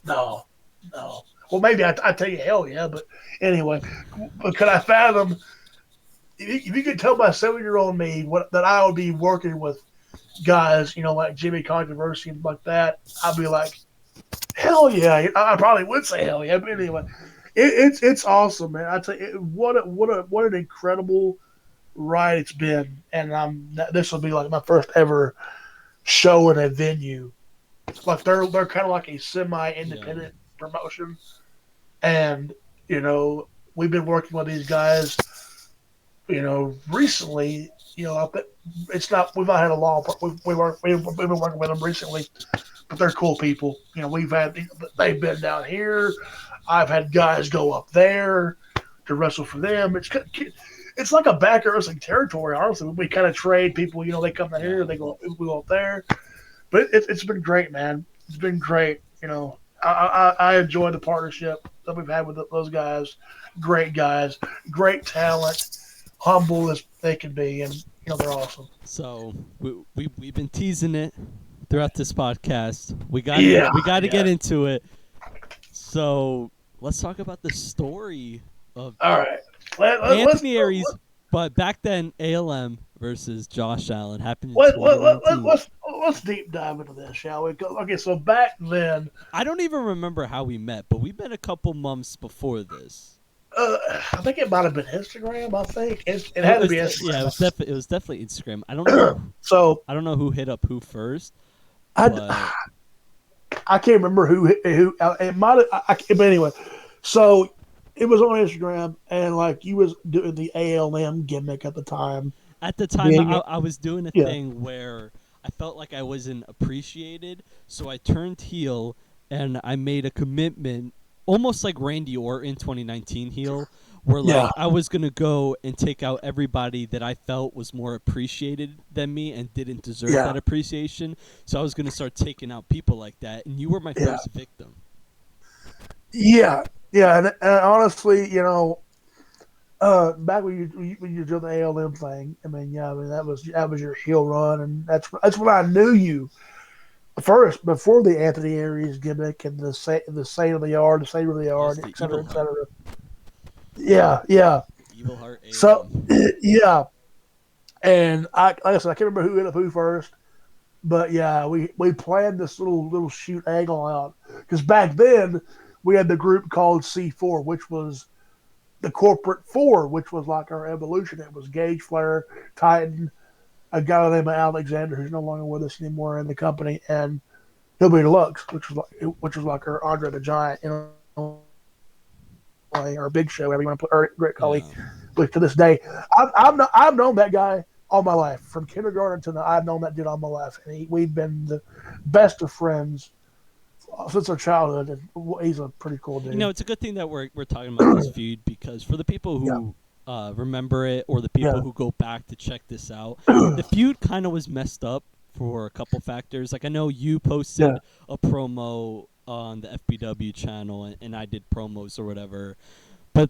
no, no. Well, maybe I tell you hell yeah, but anyway, but could I fathom if you could tell my 7-year-old me that I would be working with guys, like Jimmy Controversy and like that, I'd be like, hell yeah. I probably would say hell yeah, but anyway, it's awesome, man. I tell you, what an incredible ride it's been, and this will be like my first ever show in a venue. Like they're kind of like a Yeah. semi-independent promotion, and we've been working with these guys. Recently, it's not we've not had a long. We've been working with them recently, but they're cool people. They've been down here. I've had guys go up there to wrestle for them. It's like a back wrestling territory. Honestly, we kind of trade people. They come down here, Yeah. we go up there. But it's been great, man. It's been great. I enjoy the partnership that we've had with those guys. Great guys, great talent, humble as they can be, and they're awesome. So we've been teasing it throughout this podcast. Yeah, We got to yeah. get into it. So let's talk about the story of All right. Anthony Aries, but back then ALM versus Josh Allen happened in let, let, let, let, 2019. let's let's deep dive into this, shall we? Okay, so back then, I don't even remember how we met, but we met a couple months before this. I think it might have been Instagram. I think it had to be Yeah, Instagram. it was definitely Instagram. I don't know. So I don't know who hit up who first, I, but I can't remember who it might have. But anyway, so it was on Instagram, and like you was doing the ALM gimmick at the time. at the time Being I was doing a yeah, thing where I felt like I wasn't appreciated, so I turned heel and I made a commitment, almost like Randy Orton 2019 heel, where yeah, like I was gonna go and take out everybody that I felt was more appreciated than me and didn't deserve yeah, that appreciation. So I was gonna start taking out people like that, and you were my yeah, first victim. yeah, yeah. And honestly, back when you did the ALM thing, that was your heel run, and that's when I knew you first before the Anthony Aries gimmick and the Saint of the Yard, the Savior of the It was Yard, the et cetera, evil et heart, cetera. Yeah, yeah. evil heart So ALM. yeah, and like I said, I can't remember who hit up who first, but yeah, we planned this little shoot angle out because back then we had the group called C4, which was the corporate four, which was like our evolution. It was Gage, Flair, Titan, a guy named Alexander who's no longer with us anymore in the company, and Hillbilly Deluxe, which was like our Andre the Giant, or Big Show, whatever you want to put, or Great Khali. Yeah. But to this day, I've known that guy all my life, from kindergarten to now. I've known that dude all my life, and we've been the best of friends since our childhood. And he's a pretty cool You know, dude. it's a good thing that we're talking about this feud because for the people Yeah, who remember it or the people yeah, who go back to check this out, the feud kind of was messed up for a couple factors. Like I know you yeah, posted a promo on the FBW channel, and I did promos or whatever, but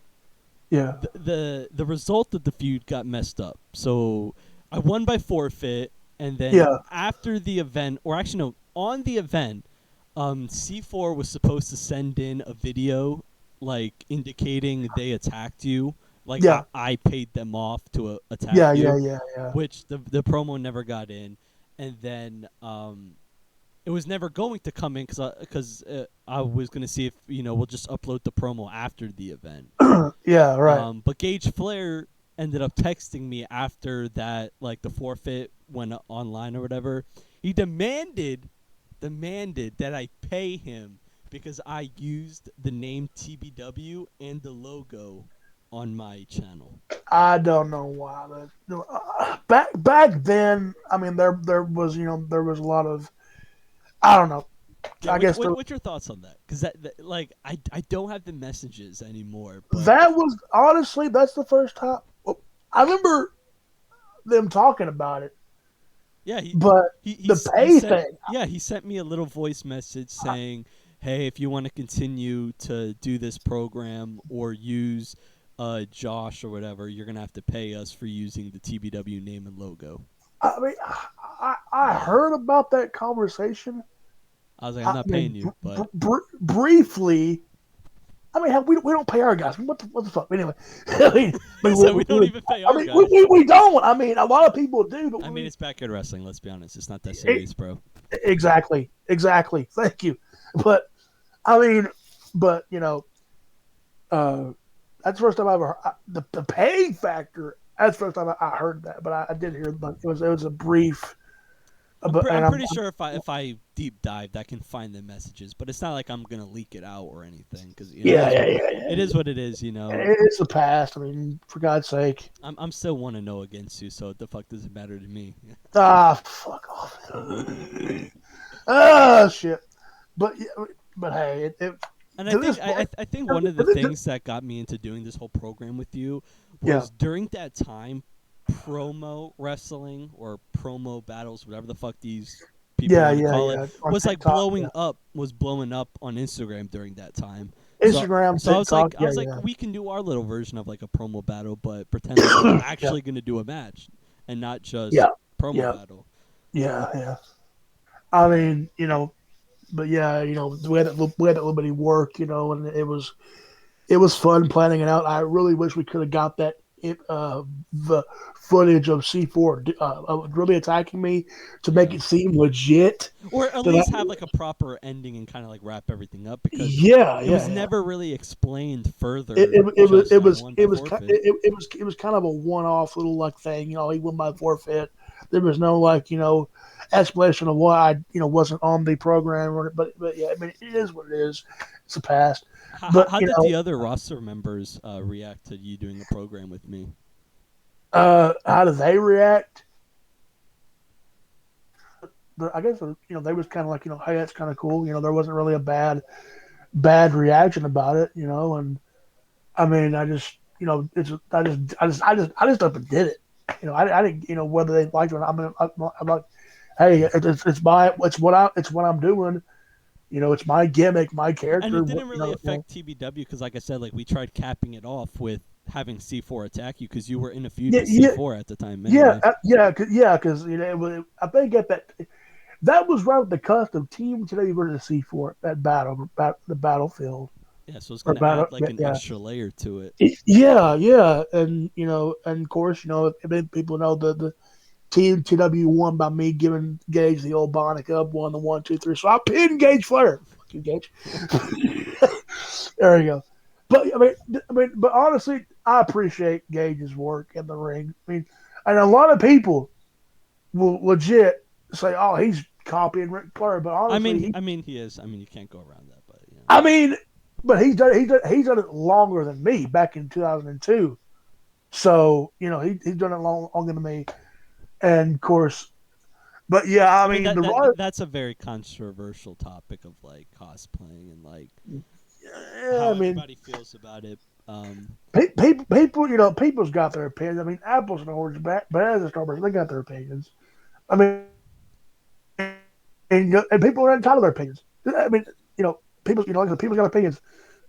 yeah, the result of the feud got messed up. So I won by forfeit, and then yeah, after the event, or actually no, on the event, C4 was supposed to send in a video like indicating they attacked you. Like yeah, I paid them off to attack yeah, yeah, you, yeah, yeah. which the promo never got in, and then it was never going to come in because I was gonna see if we'll just upload the promo after the event. Yeah, right. But Gage Flair ended up texting me after that, like the forfeit went online or whatever. He demanded that I pay him because I used the name TBW and the logo on my channel. I don't know why. Back then, I mean, there was there was a lot of, I don't know. Yeah, I guess there, what's your thoughts on that? Because that like I don't have the messages anymore, but that was honestly that's the first time I remember them talking about it, yeah, but the he pay sent thing, he sent me a little voice message saying, "Hey, if you want to continue to do this program or use Josh or whatever, you're gonna have to pay us for using the TBW name and logo." I mean, I heard about that conversation. I was like, "I'm I not paying mean, you," but briefly. I mean, we don't pay our guys. I mean, what the fuck? Anyway, I mean, I mean, so we don't even pay I our mean guys. we don't. I mean, a lot of people do, but I mean, it's backyard wrestling. Let's be honest; it's not that it, serious, bro. exactly, exactly. Thank you. But I mean, but uh, that's the first time I ever heard, the pay factor. That's the first time I heard that, but I did hear, but it was a brief. But I'm and pretty sure if I deep dived, I can find the messages, but it's not like I'm gonna leak it out or anything because yeah, yeah, yeah, it yeah. is what it is. It's the past. I mean, for God's sake. I'm still 1-0 against you, so what the fuck does it matter to me? Ah, fuck off. Ah, shit. But but hey, And I to think this I point, I think one of the things that got me into doing this whole program with you yeah, was during that time, promo wrestling or promo battles, whatever the fuck these people yeah, want to yeah, call it, yeah. On was like TikTok, yeah. blowing up on Instagram during that time. So Instagram, so TikTok, I yeah, was like, yeah, we can do our little version of like a promo battle, but pretend like we're yeah, actually gonna do a match and not just yeah, promo yeah, battle. yeah, yeah. I mean, but yeah, we had that little bitty work, and it was fun planning it out. I really wish we could have got the footage of C4 really attacking me to make Yeah. it seem legit. Or at That I, least have like a proper ending and kind of like wrap everything up because yeah, it was yeah, yeah. never really explained It, further. it, it was Just it I was won by it was forfeit. it was kind of a one-off little like thing. He won by forfeit. There was no like explanation of why I wasn't on the program. But yeah, I mean it is what it is. It's the past. But How did the other roster members react to you doing a program with me? how do they react? But I guess they was kind of like hey, that's kind of cool. There wasn't really a bad reaction about it. And I mean I just it's I just up and did it. I didn't whether they liked it or not. I mean I'm like, hey, it's what I'm doing. It's my gimmick, my And character. it didn't really affect TBW because, like I said, like we tried capping it off with having C4 attack you because you were in a feud Yeah, with yeah, C4 at the time yeah, anyway. because I think at that was right at the cusp of Team Today versus C4 that the battlefield Yeah, so it's or gonna battle. add like an Yeah, extra layer to it. yeah, yeah, and of course, people know the Team TW won by me giving Gage the old Bionic up 1, 2, 3. So I pinned Gage Flair. Fuck you, Gage. There you go. But but honestly, I appreciate Gage's work in the ring. I mean, and a lot of people will legit say, "Oh, he's copying Ric Flair," but honestly, I mean, he is. I mean, you can't go around that, but yeah. I mean, but he's done it longer than me back in 2002. So he's done it longer than me. And of course, but yeah, I I mean mean that the that Raw. that's a very controversial topic of like cosplaying and like Yeah, how I mean, everybody feels about it. Um, people, people's got their opinions. I mean, Apple's and Orange, bananas and Starburst, they got their opinions. I mean, and people are entitled to their opinions. I mean, people, like I said, people's got opinions.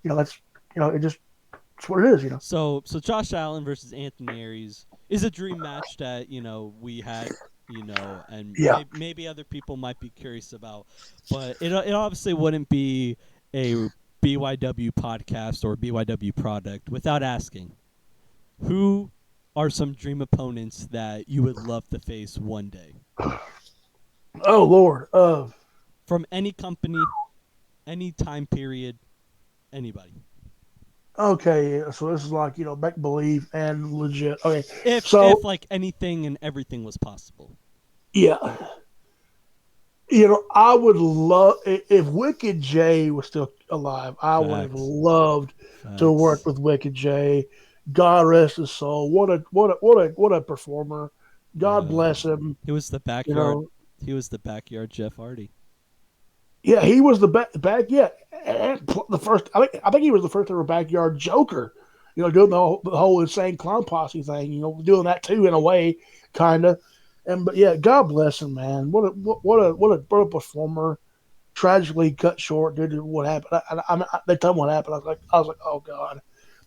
That's, it just, it's what it is. so Josh Allen versus Anthony Aries is a dream match that we had, and Yeah. maybe other people might be curious about, but it obviously wouldn't be a BYW podcast or BYW product without asking who are some dream opponents that you would love to face one day Oh Lord. from any company, any time period, anybody. Okay. So this is like make believe and legit. Okay. If So like anything and everything was possible. yeah, I would love if Wicked J was still alive. I would have Facts. loved to work Facts. with Wicked J. God rest his soul. What a performer. God Yeah. bless him. He was the You backyard. know, He was the backyard Jeff Hardy. yeah, he was the back. Yeah, and the first. I think he was the first ever backyard Joker. Doing the whole insane clown posse thing. Doing that too in a way, kind of. And but yeah, God bless him, man. What a performer. Tragically cut short due to what happened. They told me what happened. I was like, oh God, He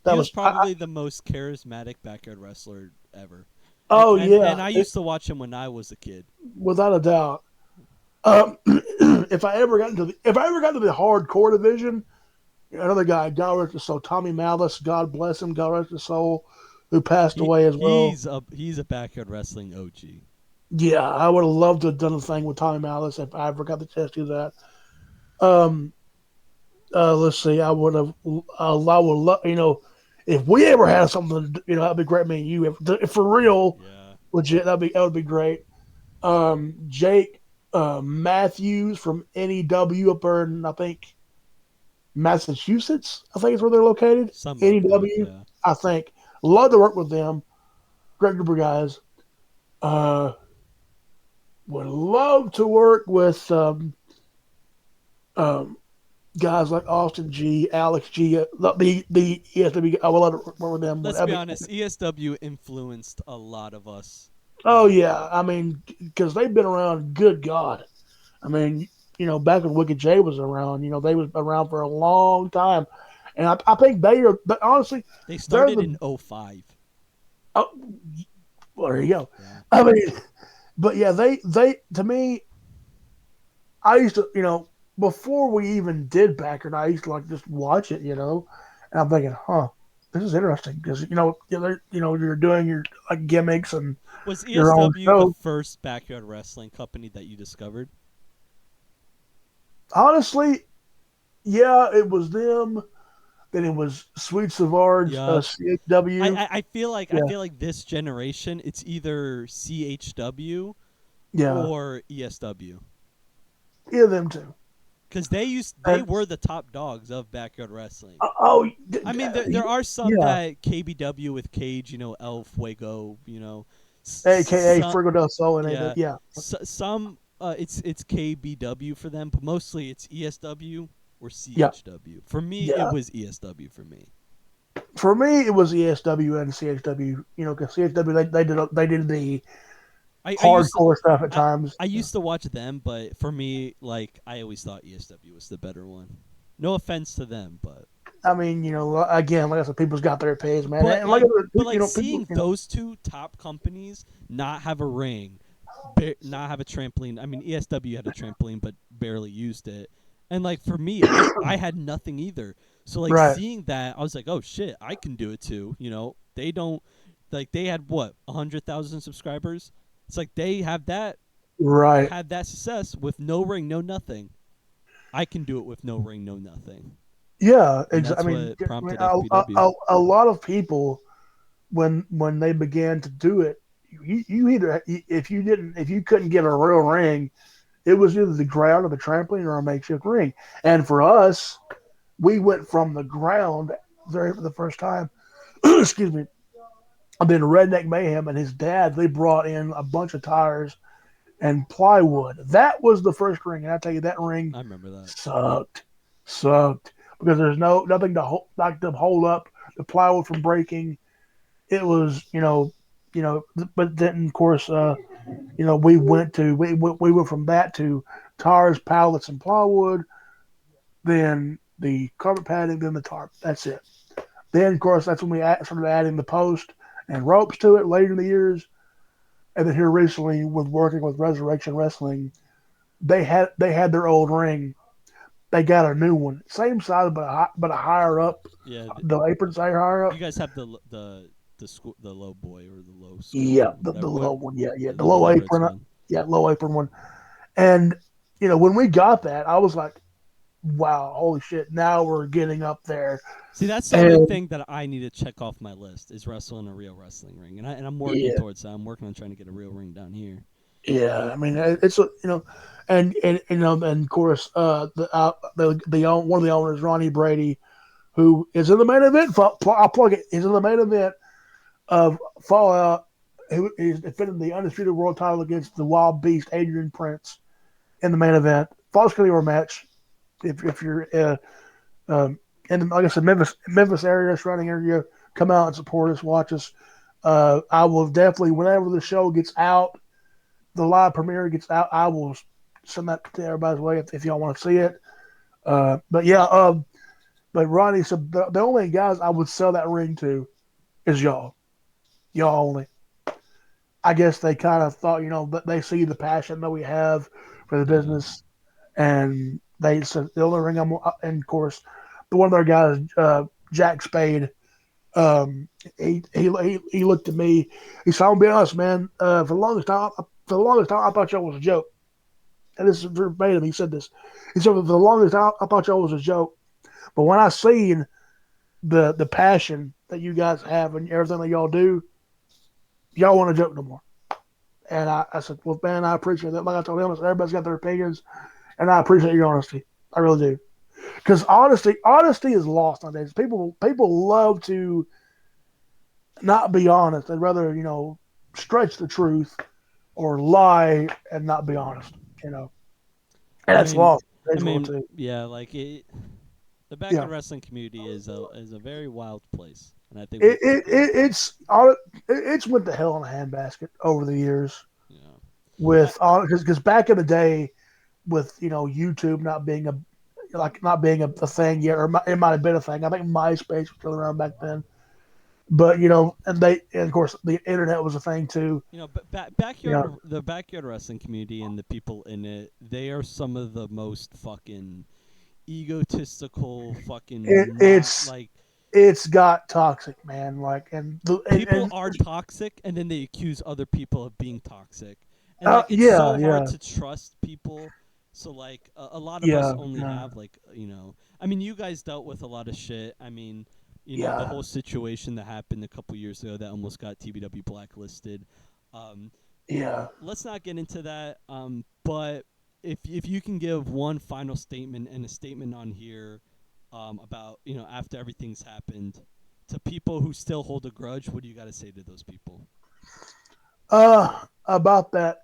that was was. probably the most charismatic backyard wrestler ever. And Oh and yeah, and I used to watch him when I was a kid. without a doubt. If I ever got into the hardcore division, another guy, God rest his soul, Tommy Malice, God bless him, God rest his soul, who passed He away as well. he's a backyard wrestling OG. Yeah, I would have loved to have done a thing with Tommy Malice if I ever got the chance to do that. Um, let's see, I would love, if we ever had something, that'd be great. Me and you, if for real, Yeah. legit, that would be great. Jake Matthews from NEW up in, I think, Massachusetts. I think is where they're located. Something like that. NEW, Yeah. I think. Love to work with them. Great group of guys. Uh, would love to work with um, guys like Austin G, Alex G, the ESW. I would love to work with them. Let's be honest. ESW influenced a lot of us. Oh yeah, I mean, because they've been around. Good God, I mean, back when Wicked J was around, they was around for a long time, and I think they are. But honestly, They they're started the. in '05. Oh, well, there you go. Yeah. I mean, but yeah, they to me, I used to, before we even did Packard, I used to like just watch it, and I'm thinking, huh, this is interesting because you're doing your like gimmicks and Was your own ESW the show. first backyard wrestling company that you discovered? Honestly, yeah, it was them. Then it was Sweet Savard's Yup. CHW. I feel like Yeah, this generation it's either CHW yeah, or ESW yeah, them too. because they And were the top dogs of backyard wrestling. oh, I mean, there are some yeah, that KBW with Cage, El Fuego, AKA some Frigo del Sol and yeah, yeah. some it's KBW for them, but mostly it's ESW or Yeah, CHW. For me, it yeah. was ESW for me. For me, it was ESW and CHW. Because CHW they did the I used to hardcore stuff at I times. I used to watch them, but for me, like I always thought ESW was the better one. No offense to them, but I mean, again, like I said, people's got their pays, man, but and like like I said, people, seeing those two top companies not have a ring, not have a trampoline. I mean, ESW had a trampoline, but barely used it. And like for me, I had nothing either. So like right, seeing that, I was like, oh shit, I can do it too. They don't like they had what 100,000 subscribers. It's like they have that right, had that success with no ring, no nothing. I can do it with no ring, no nothing, yeah. and I that's mean, what prompted FPW. a lot of people when they began to do it, you either if you couldn't get a real ring, it was either the ground or the trampoline or a makeshift ring. And for us, we went from the ground there for the first time. Excuse me. And then Redneck Mayhem and his dad, they brought in a bunch of tires and plywood. That was the first ring, and I tell you, that ring I remember that. sucked, sucked because there's nothing to hold up the plywood from breaking. It was, but then of course, we went from that to tires, pallets, and plywood. Then the carpet padding, then the tarp. That's it. Then of course that's when we started adding the post and ropes to it later in the years. And then here recently, with working with Resurrection Wrestling, they had their old ring. They got a new one, same size but a higher up. Yeah, The apron's higher you up. guys have the low boy or the low skirt Yeah, or the whatever. low one. Yeah, yeah, Yeah, the low whatever it's apron. called. Yeah, low apron one. And when we got that, I was like, wow, holy shit! Now we're getting up there. See, that's the only And thing that I need to check off my list is wrestling a real wrestling ring, and I'm working yeah, towards that. I'm working on trying to get a real ring down here. yeah. I mean, it's and and of course, one of the owners, Ronnie Brady, who is in the main event. I'll plug it. He's in the main event of Fallout. Who is defending the undisputed world title against the Wild Beast Adrian Prince in the main event. Falls Couture match. If you're in like I said, Memphis area, surrounding area, come out and support us, watch us. I will definitely, whenever the show gets out, the live premiere gets out, I will send that to everybody's way if y'all want to see it. But yeah, but Ronnie said the only guys I would sell that ring to is y'all only. I guess they kind of thought, that they see the passion that we have for the Yeah. business, and they said the only ring I'm, and of course, the one of their guys, Jack Spade, um, he looked at me. He said, "I'm gonna be honest, man. For the longest time, I thought y'all was a joke." And this is verbatim. He said this. He said, "For the longest time, I thought y'all was a joke. But when I seen the passion that you guys have and everything that y'all do, y'all want to joke no more." And I said, "Well, man, I appreciate that." Like I told him, I said, everybody's got their opinions, and I appreciate your honesty. I really do. Because honesty is lost nowadays. People love to not be honest. They'd rather stretch the truth or lie and not be honest. And I that's mean, lost in today's world too. yeah, like the Yeah, backyard wrestling community is a very wild place, and I think it, we it, it it's it's went to hell in a handbasket over the years you know, I, with because back in the day with YouTube not being a thing yet, or it might have been a thing. I think MySpace was still around back then. But and of course the internet was a thing too. but You know, the backyard wrestling community and the people in it, they are some of the most fucking egotistical, it, fucking not it's like it's got toxic, man. Like people are toxic, and then they accuse other people of being toxic, and it's yeah, so hard yeah, to trust people. So like a lot of us yeah, only yeah, have like I mean, you guys dealt with a lot of shit. I mean, the yeah, whole situation that happened a couple years ago that almost got TBW blacklisted. Um, yeah. let's not get into that. But if you can give one final statement and a statement on here, about after everything's happened, to people who still hold a grudge, what do you got to say to those people? About that,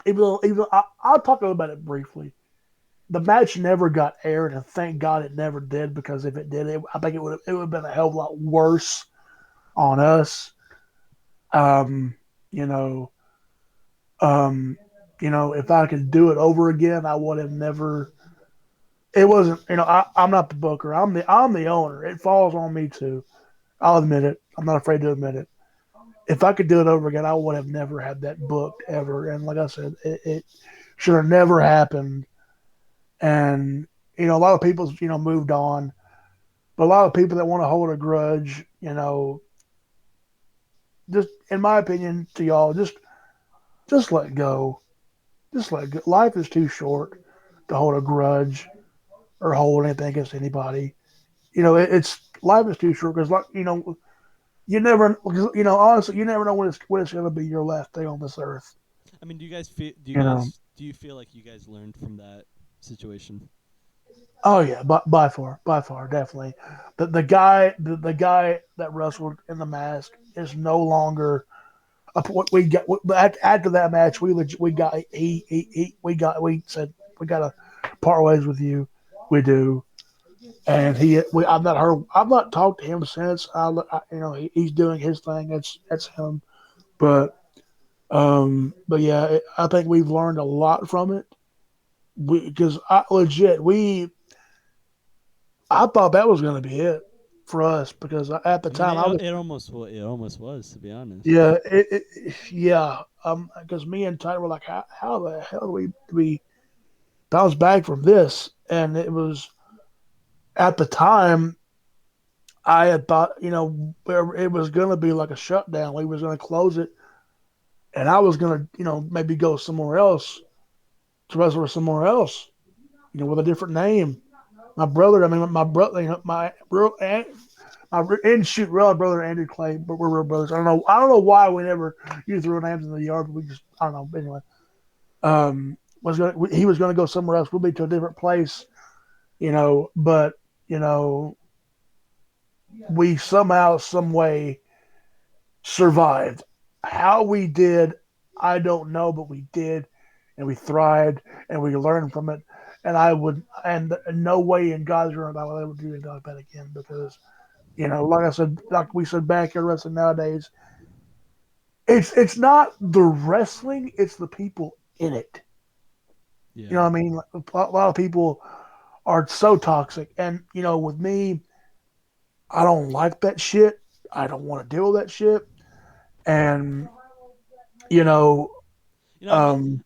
even though I'll talk about it briefly. The match never got aired, and thank God it never did. Because if it did, I think it would have been a hell of a lot worse on us. Um, you know, um, if I could do it over again, I would have never. It wasn't, I'm not the booker. I'm the owner. It falls on me too. I'll admit it. I'm not afraid to admit it. If I could do it over again, I would have never had that booked ever. And like I said, it should have never happened. And a lot of people, moved on. But a lot of people that want to hold a grudge, just in my opinion, to y'all, just let go. Just let go. Life is too short to hold a grudge or hold anything against anybody. It's life is too short because, like, you never, honestly, you never know when it's going to be your last day on this earth. I mean, do you guys feel? You know, Do you feel like you guys learned from that situation? Oh yeah, by far, definitely. The guy that wrestled in the mask is no longer. What we got after that match, we got we said we got to part ways with you. We do, and I've not talked to him since. He's doing his thing. That's him. But but yeah, I think we've learned a lot from it. Because legit, I thought that was going to be it for us because at the I mean, time I was it almost was, to be honest. yeah yeah because me and Ty were like how the hell do we bounce back from this, and it was at the time I had thought where it was going to be like a shutdown. We was going to close it, and I was going to maybe go somewhere else to wrestle somewhere else, with a different name. My brother, I mean my brother, my real aunt. And shoot, real brother Andrew Clay, but we're real brothers. I don't know why we never used real names in the yard, but we just I don't know. But anyway, he was gonna go somewhere else. We'll be to a different place, But you know, we somehow, some way survived. How we did, I don't know, but we did, and we thrived, and we learned from it. And and no way in God's room I would ever do anything like that again because like I said, like we said back in wrestling nowadays, it's not the wrestling, it's the people in it. You know Yeah. what I mean? Like, a lot of people are so toxic, and with me, I don't like that shit. I don't want to deal with that shit, and you know, You know, um,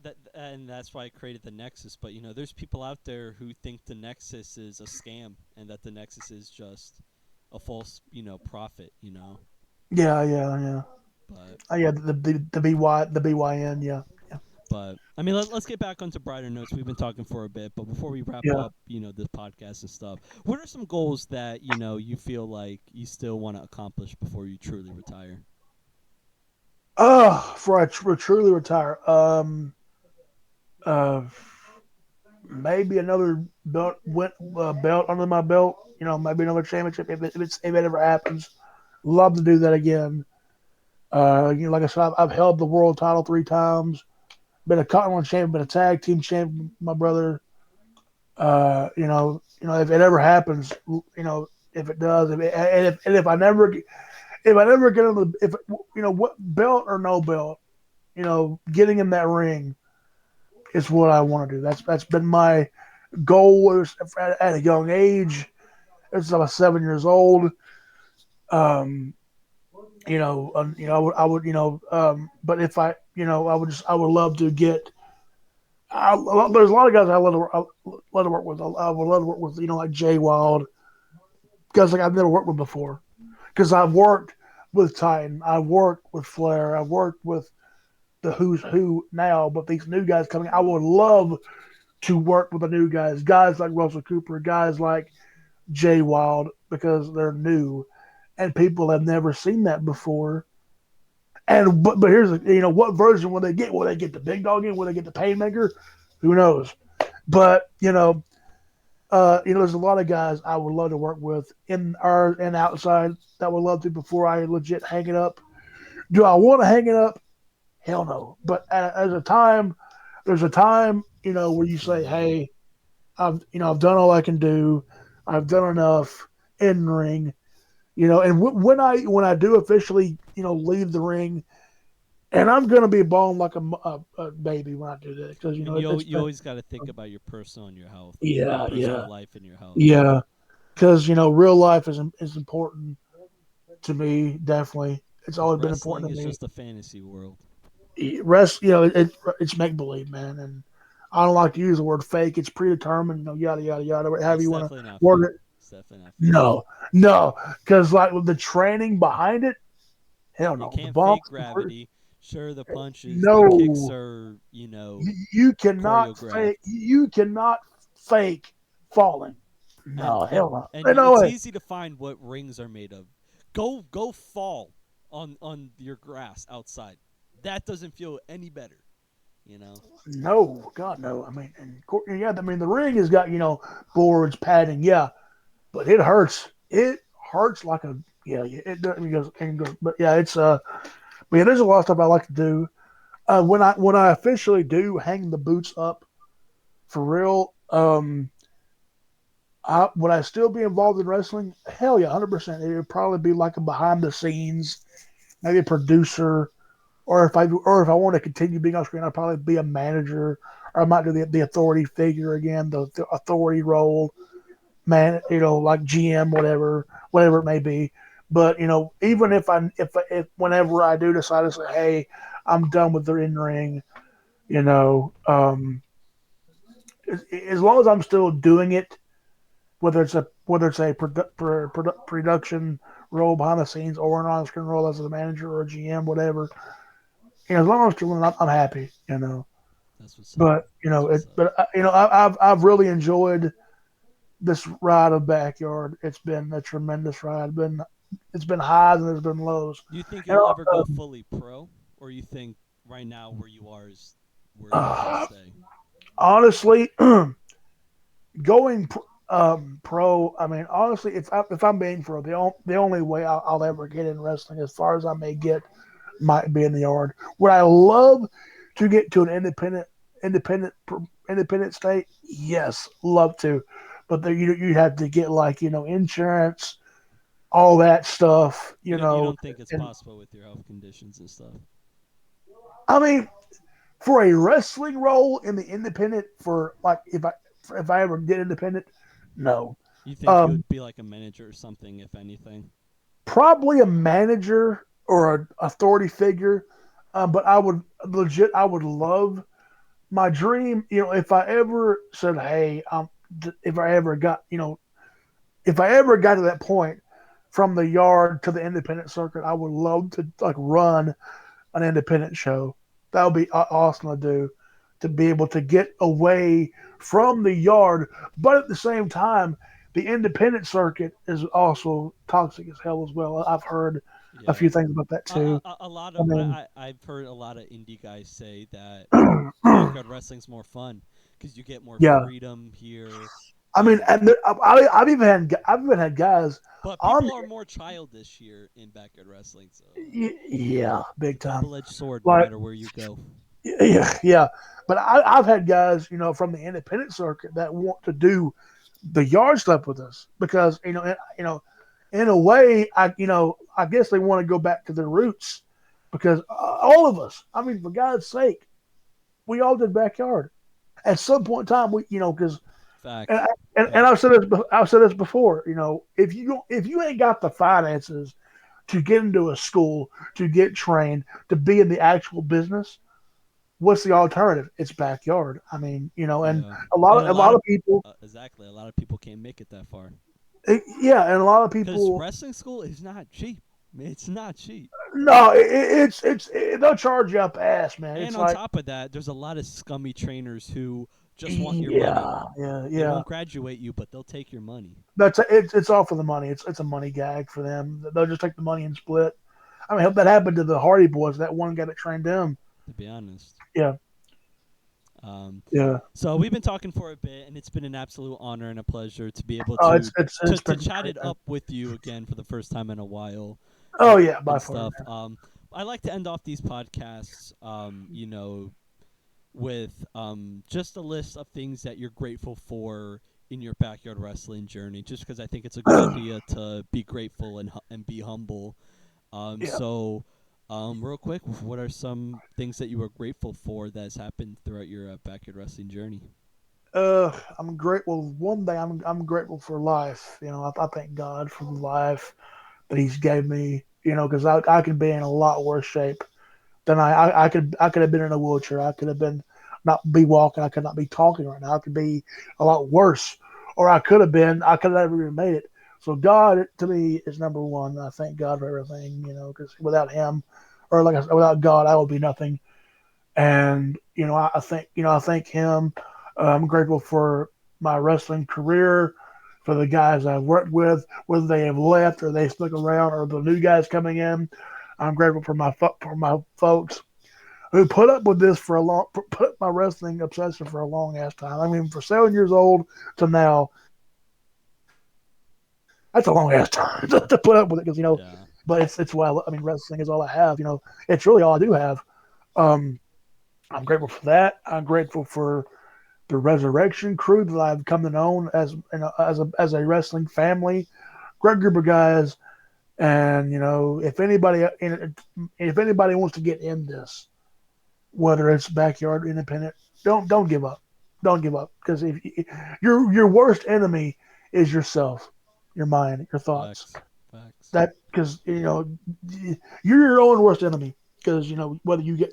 that, and that's why I created the Nexus. But there's people out there who think the Nexus is a scam, and that the Nexus is just a false, profit. yeah, But yeah. The BYN, yeah, I mean, let's get back onto brighter notes. We've been talking for a bit, but before we wrap yeah. up, this podcast and stuff, what are some goals that you feel like you still want to accomplish before you truly retire? For I truly retire, uh, maybe another belt under my belt. Maybe another championship if it ever happens. Love to do that again. Like I said, I've held the world title 3 times. Been a continental champion, been a tag team champion. My brother. If it ever happens, if it does, if I never get on the if what belt or no belt, getting in that ring is what I want to do. That's been my goal at a young age. Since I was 7 years old. Um, I would, but if I would love to get. There's a lot of guys love to work with. I would love to work with, like Jay Wild, guys like I've never worked with before. Because I've worked with Titan, I've worked with Flair, I've worked with the Who's Who now, but these new guys coming, I would love to work with the new guys like Russell Cooper, guys like Jay Wild, because they're new and people have never seen that before. And but here's what version will they get? Will they get the big dog in? Will they get the Painmaker? Who knows? But there's a lot of guys I would love to work with in our and outside that would love to before I legit hang it up. Do I want to hang it up? Hell no. But as a time, there's a time where you say, hey, I've done all I can do. I've done enough in the ring. And when I do officially leave the ring, and I'm gonna be balling like a baby when I do that because I mean, it's you been always got to think about your personal and your health, your yeah personal yeah life and your health. yeah because real life is important to me. Definitely, it's Because always been wrestling important to is me. just a fantasy world. Rest, it's make believe, man, and I don't like to use the word fake. It's predetermined, yada yada yada. However It's you want to definitely not word fake. it. It's definitely not fake. No, no, because like with the training behind it, hell You no. The can't bumps, fake gravity. Sure, the punches, the kicks no, are, you cannot fake. choreographed. You cannot fake falling. and No, and hell and no. No it's way. easy to find what rings are made of. Go fall on your grass outside. That doesn't feel any better. You know. No, God, no. I mean, and yeah, I mean, the ring has got boards, padding, yeah, but it hurts. It hurts like a yeah. It doesn't it goes, but yeah, but yeah, there's a lot of stuff I like to do. When I officially do hang the boots up for real, would I still be involved in wrestling? Hell yeah, 100%. It would probably be like a behind the scenes, maybe a producer, or if I want to continue being on screen, I'd probably be a manager, or I might do the authority figure again, the authority role, man, like GM, whatever it may be. But even if whenever I do decide to say, hey, I'm done with the in ring, you know, um, as long as I'm still doing it, whether it's a production role behind the scenes or an on-screen role as a manager or a GM, whatever. As long as I'm still doing it, I'm happy. That's what's up. But That's what's up. I've really enjoyed this ride of backyard. It's been a tremendous ride. It's been highs and there's been lows. Do you think And you'll ever go fully pro, or you think right now where you are is where you want to stay? honestly, going pro. I mean, honestly, if I'm being pro, the only way I'll ever get in wrestling, as far as I may get, might be in the yard. Would I love to get to an independent, independent state? Yes, love to. But there, you have to get like insurance, all that stuff. You don't think it's And possible with your health conditions and stuff? I mean, for a wrestling role in the independent, for like if I ever get independent, no. You think you Um, would be like a manager or something, if anything? Probably a manager or an authority figure. But I would love my dream. If I ever said, hey, if I ever got, if I ever got to that point from the yard to the independent circuit, I would love to like run an independent show. That would be awesome to do, to be able to get away from the yard, but at the same time, the independent circuit is also toxic as hell as well. I've heard a Yeah. few things about that too. A lot I of mean, I've heard a lot of indie guys say that yeah. backyard wrestling's more fun because you get more I freedom here. mean, Um, and I've even had guys but on. people are more childish here in backyard wrestling, so Yeah, it's a big time. double-edged sword no Like, matter where you go. yeah. But I've had guys, from the independent circuit that want to do the yard stuff with us because in a way, I guess they want to go back to their roots because all of us, I mean, for God's sake, we all did backyard at some point in time. Because and, Fact. and Fact. I've said this before. If you ain't got the finances to get into a school, to get trained, to be in the actual business, what's the alternative? It's backyard. I mean, and Yeah. a lot And of a lot of people, exactly, a lot of people can't make it that far yeah, and a lot of because people. wrestling school is not cheap. It's not cheap. No, they'll charge you up ass, man. And It's on like, top of that, there's a lot of scummy trainers who just want your money. yeah, yeah, They yeah. won't graduate you, but they'll take your money. It's all for the money. It's a money gag for them. They'll just take the money and split. I mean, that happened to the Hardy Boys. That one guy that trained them. To be honest. Yeah, Um, yeah. so we've been talking for a bit, and it's been an absolute honor and a pleasure to be able Oh, it's to been chat great, it man. up with you again for the first time in a while, Oh and yeah, by and far, stuff. man. I like to end off these podcasts, with just a list of things that you're grateful for in your backyard wrestling journey. Just because I think it's a good idea to be grateful and be humble. Yeah. So, real quick, what are some things that you were grateful for that's happened throughout your backyard wrestling journey? I'm grateful. One thing I'm grateful for life. I thank God for the life that He's gave me. Because I could be in a lot worse shape than I could have been in a wheelchair. I could have been not be walking. I could not be talking right now. I could be a lot worse, or I could have never even made it. So God to me is number one. I thank God for everything. Because without Him, or like I said, without God, I would be nothing. And I thank Him. I'm grateful for my wrestling career, for the guys I've worked with, whether they have left or they stuck around, or the new guys coming in. I'm grateful for my folks. who put up with this for a long, put my wrestling obsession for a long ass time. I mean, for 7 years old to now, that's a long ass time to put up with it because Yeah. But it's why I mean, wrestling is all I have. It's really all I do have. Um, I'm grateful for that. I'm grateful for the Resurrection crew that I've come to know as a wrestling family. Great group of guys, and if anybody wants to get in this, whether it's backyard independent, don't give up. Don't give up because if your worst enemy is yourself, your mind, your thoughts. Facts. Facts. That because you're your own worst enemy because whether you get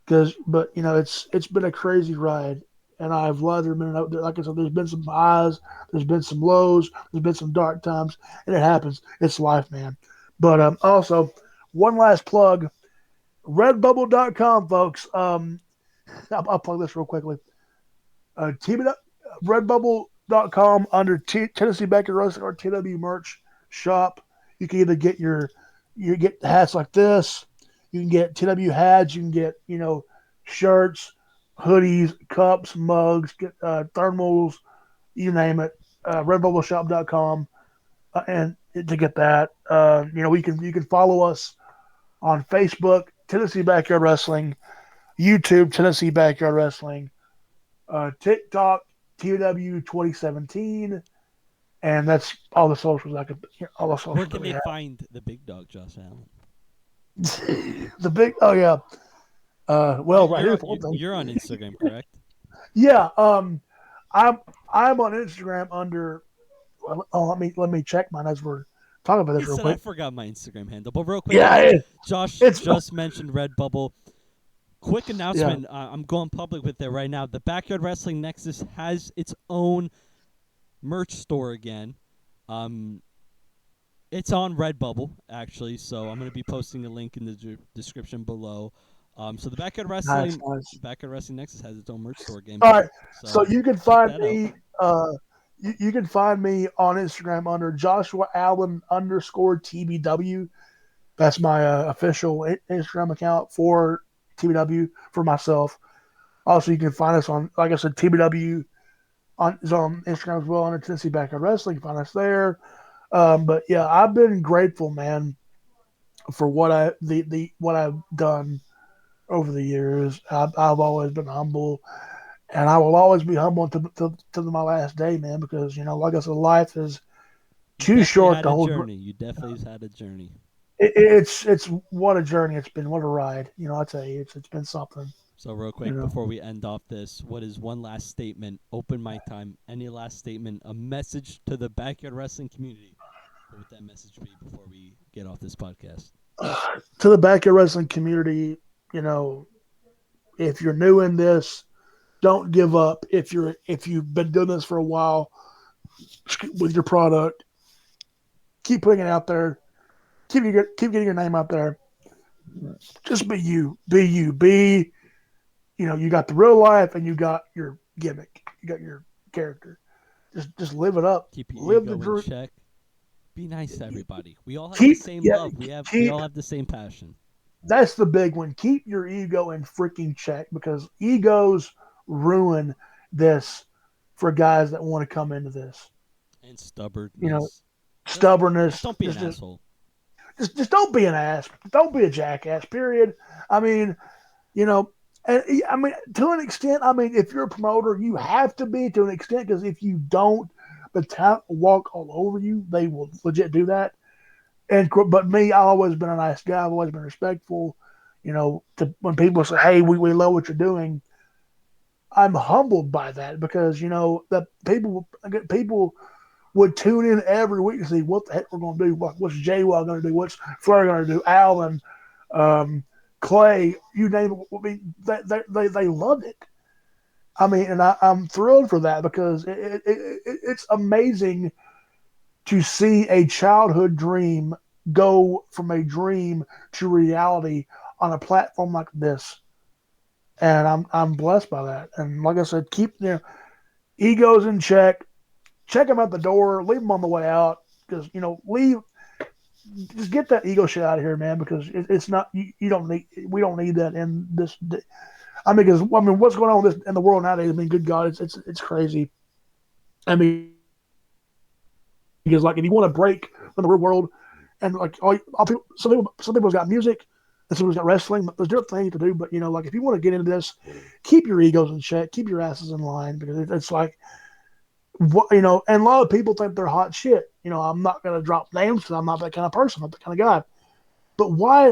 because but it's been a crazy ride and I've loved it. Like I said, there's been some highs, there's been some lows, there's been some dark times, and it happens. It's life, man. But also one last plug: Redbubble.com, folks. I'll plug this real quickly. Team it up, Redbubble.com under Tennessee Backyard Wrestling or TW merch shop. You can either get you get hats like this. You can get TW hats. You can get shirts, hoodies, cups, mugs, get thermals, you name it. Redbubbleshop.com and to get that. You can follow us on Facebook, Tennessee Backyard Wrestling, YouTube, Tennessee Backyard Wrestling, TikTok, TW 2017, and that's all the socials all the Where socials that can we they have. find the big dog, Josh Allen? The big, oh yeah, well right here for one thing. You're on Instagram, correct? Yeah, I'm I'm on Instagram under. Oh, let me check mine as we're talking about He this real said I quick. forgot my Instagram handle. But real quick, Yeah, guys, Josh it's just mentioned Redbubble. Quick yeah, announcement. I'm going public with it right now. The Backyard Wrestling Nexus has its own merch store again. Um, it's on Redbubble actually, so I'm going to be posting a link in the description below. So the nice, nice. Backyard Wrestling Nexus has its own merch store again. All right, so So you can check find that out. me. You can find me on Instagram under Joshua Allen underscore TBW. That's my official Instagram account for TBW for myself. Also, you can find us on, like I said, TBW is on Instagram as well under Tennessee Backyard Wrestling. You can find us there. But yeah, I've been grateful, man, for what I've done over the years. I've always been humble, and I will always be humble to my last day, man. Because like I said, life is You too definitely short had to a hold. journey. You definitely had a journey. It's what a journey it's been. What a ride. I tell you, it's been something. So real You quick know. before we end off this, what is one last statement? Open mic time. Any last statement? A message to the backyard wrestling community. What would that message be before we get off this podcast? To the backyard wrestling community, you know, if you're new in this, don't give up. If you've been doing this for a while with your product, keep putting it out there. Keep getting your name out there. Just be you. Be you. Be you got the real life and you got your gimmick. You got your character. Just live it up. Keep your Live the ego in dream. check. Be nice to everybody. We all have the Keep same yeah. love. We Keep all have the same passion. That's the big one. Keep your ego in freaking check because egos ruin this for guys that want to come into this. And You know, stubbornness. Just stubbornness. don't be an Just just asshole. just don't be an ass. Don't be a jackass. Period. I mean, you know, and I mean to an extent. I mean, if you're a promoter, you have to be to an extent because if you don't, the talent will walk all over you. They will legit do that. But me, I've always been a nice guy. I've always been respectful. When people say, "Hey, we love what you're doing," I'm humbled by that because that people would tune in every week to see what the heck we're going to do. What's JWall going to do? What's Flair going to do? Allen, um, Clay, you name it. I mean, they love it. I mean, and I'm thrilled for that because it's amazing to see a childhood dream go from a dream to reality on a platform like this. And I'm blessed by that. And like I said, keep egos in check. Check them at the door. Leave them on the way out because leave. just get that ego shit out of here, man, because it's not you don't need we don't need that in this. I mean, because I mean, what's going on in the world nowadays? I mean, good God, it's crazy. I mean, because like if you want to break from the real world, and like some people's got music, and some people's got wrestling. There's different things to do, but like if you want to get into this, keep your egos in check, keep your asses in line, because it's like what and a lot of people think they're hot shit. I'm not gonna drop names because I'm not that kind of person, I'm not that kind of guy. But why,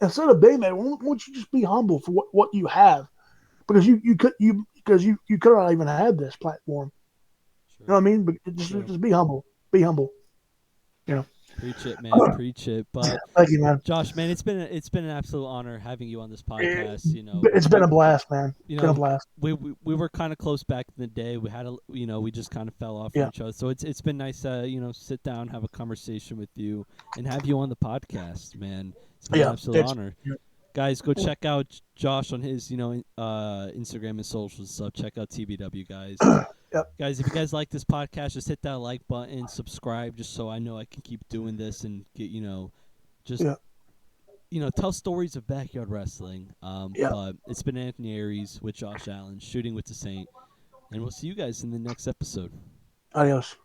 instead of being that, why don't you just be humble for what you have? Because you could not even had this platform. You know True. what I mean? But True. just be humble. Be humble. You know. Preach it, man. Preach it. But Thank you, man. Josh, man, it's been an absolute honor having you on this It, podcast. it's been a blast, man. You It's been a know, blast. we were kind of close back in the day. We had we just kind of fell off from Yeah. each other. So it's been nice to sit down, have a conversation with you, and have you on the podcast, man. It's been an Yeah. absolute honor. Guys, go check out Josh on his Instagram and socials and stuff. Check out TBW, guys. Yep. Guys, if you guys like this podcast, just hit that like button, subscribe, just so I know I can keep doing this and get just Yeah. tell stories of backyard wrestling. Yeah. But it's been Anthony Aries with Josh Allen, shooting with the Saint, and we'll see you guys in the next episode. Adios.